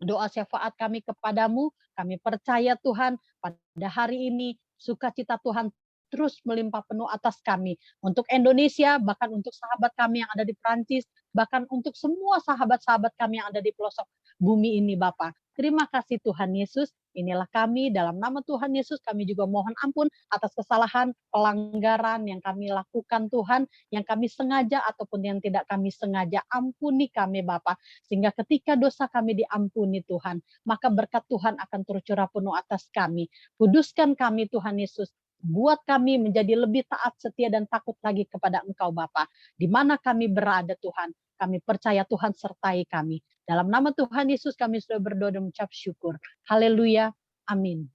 doa syafaat kami kepadamu, Kami percaya Tuhan pada hari ini sukacita Tuhan terus melimpah penuh atas kami. Untuk Indonesia, bahkan untuk sahabat kami yang ada di Perancis, bahkan untuk semua sahabat-sahabat kami yang ada di pelosok bumi ini Bapa. Terima kasih Tuhan Yesus. Inilah kami, dalam nama Tuhan Yesus kami juga mohon ampun atas kesalahan, pelanggaran yang kami lakukan Tuhan, yang kami sengaja ataupun yang tidak kami sengaja. Ampuni kami Bapa, sehingga ketika dosa kami diampuni Tuhan, maka berkat Tuhan akan tercurah penuh atas kami. Kuduskan kami Tuhan Yesus. Buat kami menjadi lebih taat, setia, dan takut lagi kepada Engkau Bapa. Di mana kami berada Tuhan, kami percaya Tuhan sertai kami. Dalam nama Tuhan Yesus kami sudah berdoa dan mengucap syukur. Haleluya. Amin.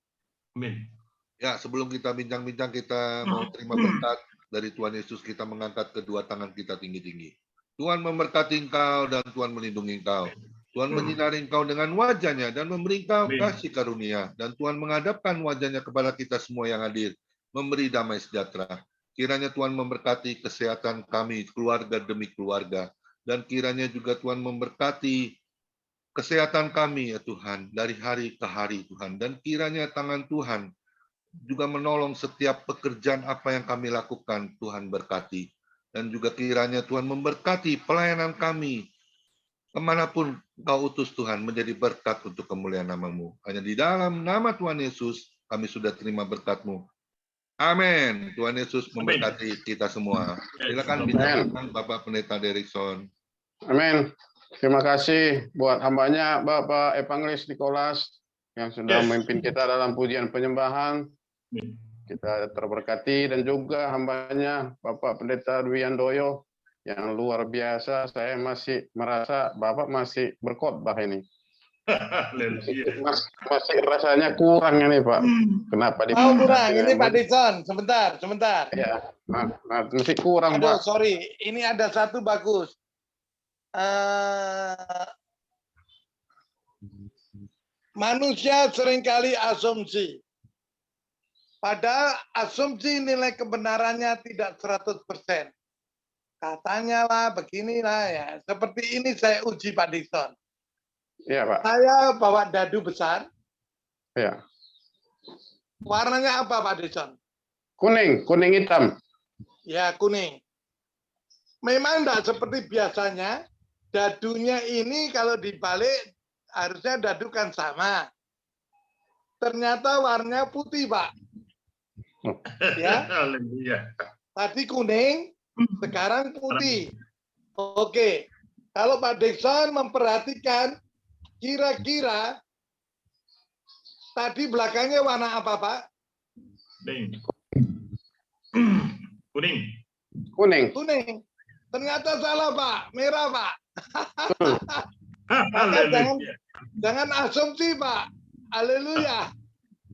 Amin.
Ya, sebelum kita bincang-bincang, kita mau terima berkat dari Tuhan Yesus. Kita mengangkat kedua tangan kita tinggi-tinggi. Tuhan memberkati engkau dan Tuhan melindungi engkau. Tuhan menyinari engkau dengan wajah-Nya dan memberi engkau kasih karunia. Dan Tuhan menghadapkan wajah-Nya kepada kita semua yang hadir, memberi damai sejahtera. Kiranya Tuhan memberkati kesehatan kami, keluarga demi keluarga. Dan kiranya juga Tuhan memberkati kesehatan kami ya Tuhan, dari hari ke hari Tuhan. Dan kiranya tangan Tuhan juga menolong setiap pekerjaan apa yang kami lakukan, Tuhan berkati. Dan juga kiranya Tuhan memberkati pelayanan kami, kemanapun Engkau utus Tuhan, menjadi berkat untuk kemuliaan nama-Mu. Hanya di dalam nama Tuhan Yesus, kami sudah terima berkat-Mu. Amin. Tuhan Yesus memberkati kita semua. Silakan bincang Bapak Pendeta Derikson.
Amin. Terima kasih buat hambanya Bapak Evangelis Nikolas yang sudah memimpin kita dalam pujian penyembahan. Kita terberkati, dan juga hambanya Bapak Pendeta Dwi Handoyo yang luar biasa. Saya masih merasa Bapak masih berkhotbah ini. Masih rasanya kurang ini Pak. Kenapa di
kurang? Ini Pak Dison, sebentar.
Ya, masih kurang
Aduh,
Pak.
sorry, ini ada satu bagus. Manusia seringkali asumsi. Padahal asumsi nilai kebenarannya tidak 100%. Katanya lah, beginilah ya. Seperti ini saya uji Pak Dison.
Iya Pak.
Saya bawa dadu besar.
Ya.
Warnanya apa Pak Dison?
Kuning hitam.
Ya, kuning. Memang tidak seperti biasanya. Dadunya ini kalau dibalik harusnya dadu kan sama. Ternyata warnanya putih, Pak. Ya. Tadi kuning, sekarang putih. Oke. Kalau Pak Dixon memperhatikan, kira-kira tadi belakangnya warna apa, Pak? Kuning. Ternyata salah, Pak. Merah, Pak. Jangan asumsi, Pak. Haleluya.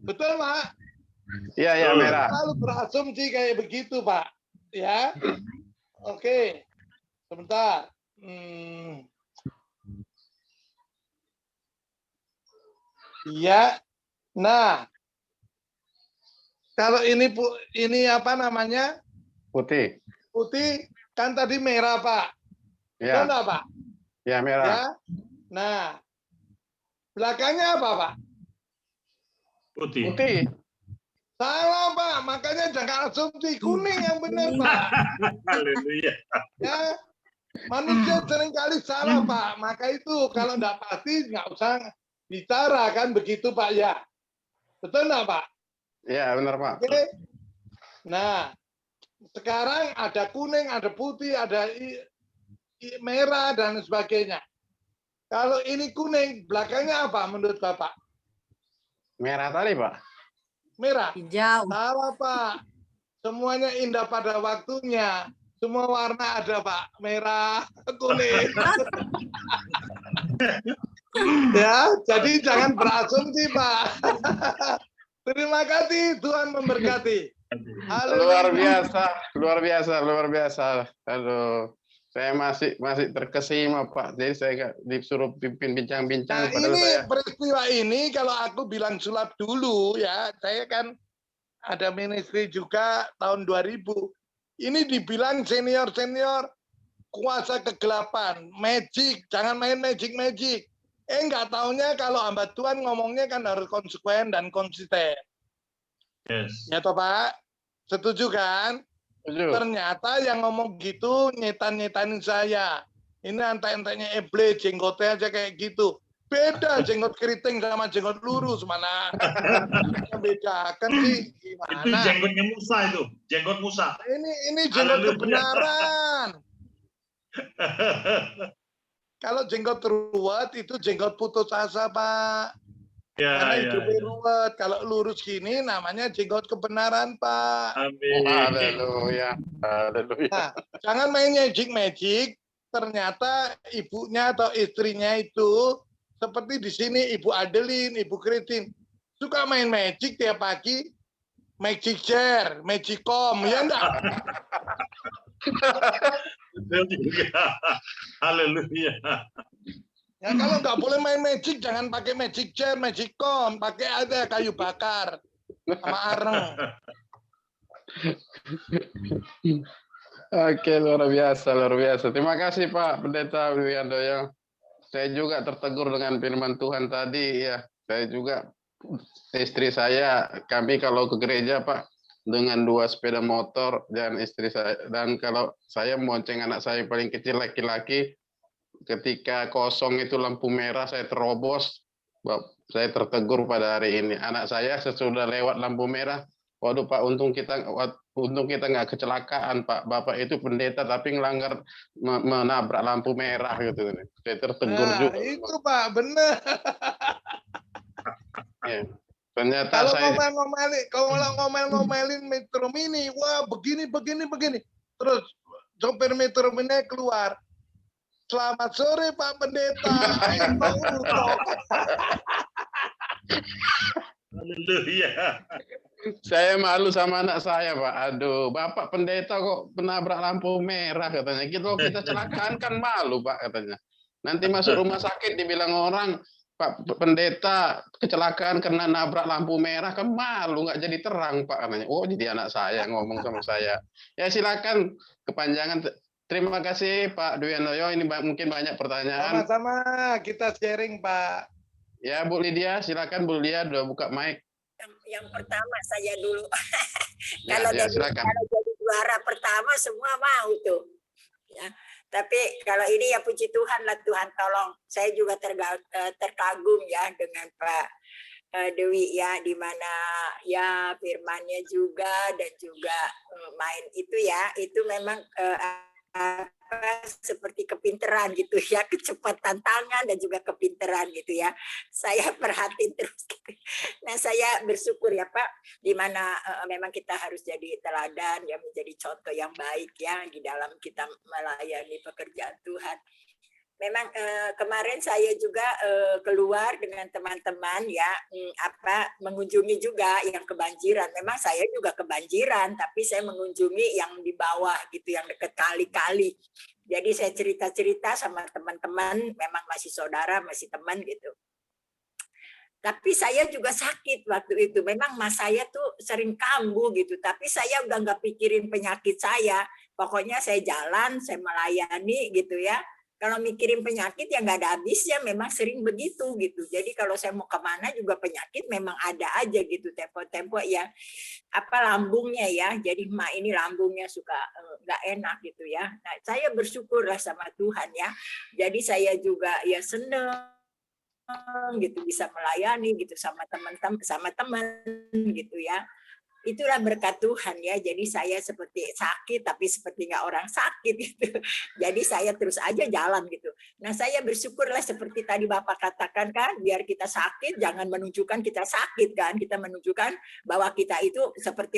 Betul, Pak?
Iya, merah.
Lalu berasumsi kayak begitu, Pak. Ya. Oke. Sebentar. Iya. Nah, kalau ini apa namanya?
Putih.
Putih kan tadi merah, Pak.
Ya.
Betul, Pak?
Ya, merah.
Ya. Nah, belakangnya apa, Pak?
Putih.
Salah, Pak. Makanya jangan asumsi. Kuning yang benar, Pak.
Haleluya.
Ya. Manusia seringkali salah, Pak. Maka itu kalau enggak pasti nggak usah bicara, kan begitu, Pak, ya. Betul nggak, Pak?
Ya, benar, Pak.
Oke. Nah, sekarang ada kuning, ada putih, ada merah, dan sebagainya. Kalau ini kuning, belakangnya apa menurut Bapak?
Merah tadi, Pak.
Merah.
Hijau.
Salah, Pak. Semuanya indah pada waktunya. Semua warna ada, Pak. Merah, kuning. Ya, jadi jangan berasumsi, Pak. Terima kasih, Tuhan memberkati.
Luar biasa. Aduh, saya masih terkesima, Pak. Jadi saya nggak disuruh pimpin bincang-bincang.
Nah, ini peristiwa ini kalau aku bilang sulap dulu ya, saya kan ada ministry juga tahun 2000. Ini dibilang senior kuasa kegelapan, magic, jangan main magic. Nggak taunya kalau hamba Tuhan ngomongnya kan harus konsekuen dan konsisten.
Yes.
Ya toh Pak? Setuju kan?
Setuju.
Ternyata yang ngomong gitu nyetan-nyetanin saya. Ini antek-anteknya iblis, jenggotnya aja kayak gitu. Beda jenggot keriting sama jenggot lurus, mana bedakan sih
Itu
gimana?
jenggotnya Musa itu, jenggot Musa.
Ini jenggot
Haleluya.
kebenaran. Kalau jenggot ruwet itu jenggot putus asa, Pak. Karena
Ya,
hidupnya
ya.
ruwet. Kalau lurus gini namanya jenggot kebenaran, Pak.
Amin.
Haleluya. Haleluya.
Nah, jangan main magic. Ternyata ibunya atau istrinya itu seperti di sini Ibu Adeline, Ibu Kritin suka main magic tiap pagi, magic chair, magicom, ya enggak?
Betul juga. Haleluya.
Ya kalau nggak boleh main magic, jangan pakai magic chair, magicom, pakai ada kayu bakar sama areng.
Oke, luar biasa, luar biasa. Terima kasih Pak Pendeta Dwi Handoyo. Saya juga tertegur dengan firman Tuhan tadi ya. Saya juga, istri saya, kami kalau ke gereja Pak dengan 2 sepeda motor dan istri saya, dan kalau saya monceng anak saya paling kecil laki-laki, ketika kosong itu lampu merah saya terobos. Saya tertegur pada hari ini. Anak saya sesudah lewat lampu merah, waduh Pak, untung kita nggak kecelakaan Pak. Bapak itu pendeta tapi ngelanggar menabrak lampu merah gitu. Saya tertegur
Nah,
juga.
itu Pak, benar.
Ya. Ternyata
Kalau
saya
ngomel-ngomelin Metro Mini, wah begini. Terus sopir Metro Mini keluar. Selamat sore Pak Pendeta.
Haleluya.
saya malu sama anak saya Pak. Aduh, Bapak pendeta kok penabrak lampu merah katanya. Kita celakaan kan malu Pak katanya. Nanti masuk rumah sakit dibilang orang, Pak pendeta kecelakaan karena nabrak lampu merah kan malu, nggak jadi terang Pak katanya. Oh, jadi anak saya ngomong sama saya. Ya silakan, kepanjangan. Terima kasih Pak Dwi Handoyo. Ini mungkin banyak pertanyaan.
Sama-sama, kita sharing Pak.
Ya Bu Lydia, silakan Bu Lydia, udah buka mic.
Yang pertama saya dulu.
Ya,
kalau
silakan.
kalau jadi juara pertama semua mau tuh. Ya. Tapi kalau ini ya puji Tuhan lah, Tuhan tolong. Saya juga terkagum ya dengan Pak Dewi ya, di mana ya firmannya juga dan juga main itu ya, itu memang seperti kepinteran gitu ya, kecepatan tangan dan juga kepinteran gitu ya. Saya perhatiin terus gitu. Nah, saya bersyukur ya Pak, di mana memang kita harus jadi teladan ya, menjadi contoh yang baik ya di dalam kita melayani pekerjaan Tuhan. Memang kemarin saya juga keluar dengan teman-teman ya, mengunjungi juga yang kebanjiran. Memang saya juga kebanjiran, tapi saya mengunjungi yang di bawah gitu, yang dekat kali-kali. Jadi saya cerita-cerita sama teman-teman, memang masih saudara, masih teman gitu. Tapi saya juga sakit waktu itu. Memang mas saya tuh sering kambuh gitu, tapi saya udah nggak pikirin penyakit saya. Pokoknya saya jalan, saya melayani gitu ya. Kalau mikirin penyakit ya nggak ada habisnya, memang sering begitu gitu. Jadi kalau saya mau kemana juga penyakit memang ada aja gitu, tempo-tempo ya lambungnya ya. Jadi emak ini lambungnya suka nggak enak gitu ya. Nah, saya bersyukurlah sama Tuhan ya. Jadi saya juga ya seneng gitu bisa melayani gitu sama teman gitu ya. Itulah berkat Tuhan ya. Jadi saya seperti sakit tapi seperti nggak orang sakit gitu. Jadi saya terus aja jalan gitu. Nah, saya bersyukurlah seperti tadi Bapak katakan kan, biar kita sakit jangan menunjukkan kita sakit kan, kita menunjukkan bahwa kita itu seperti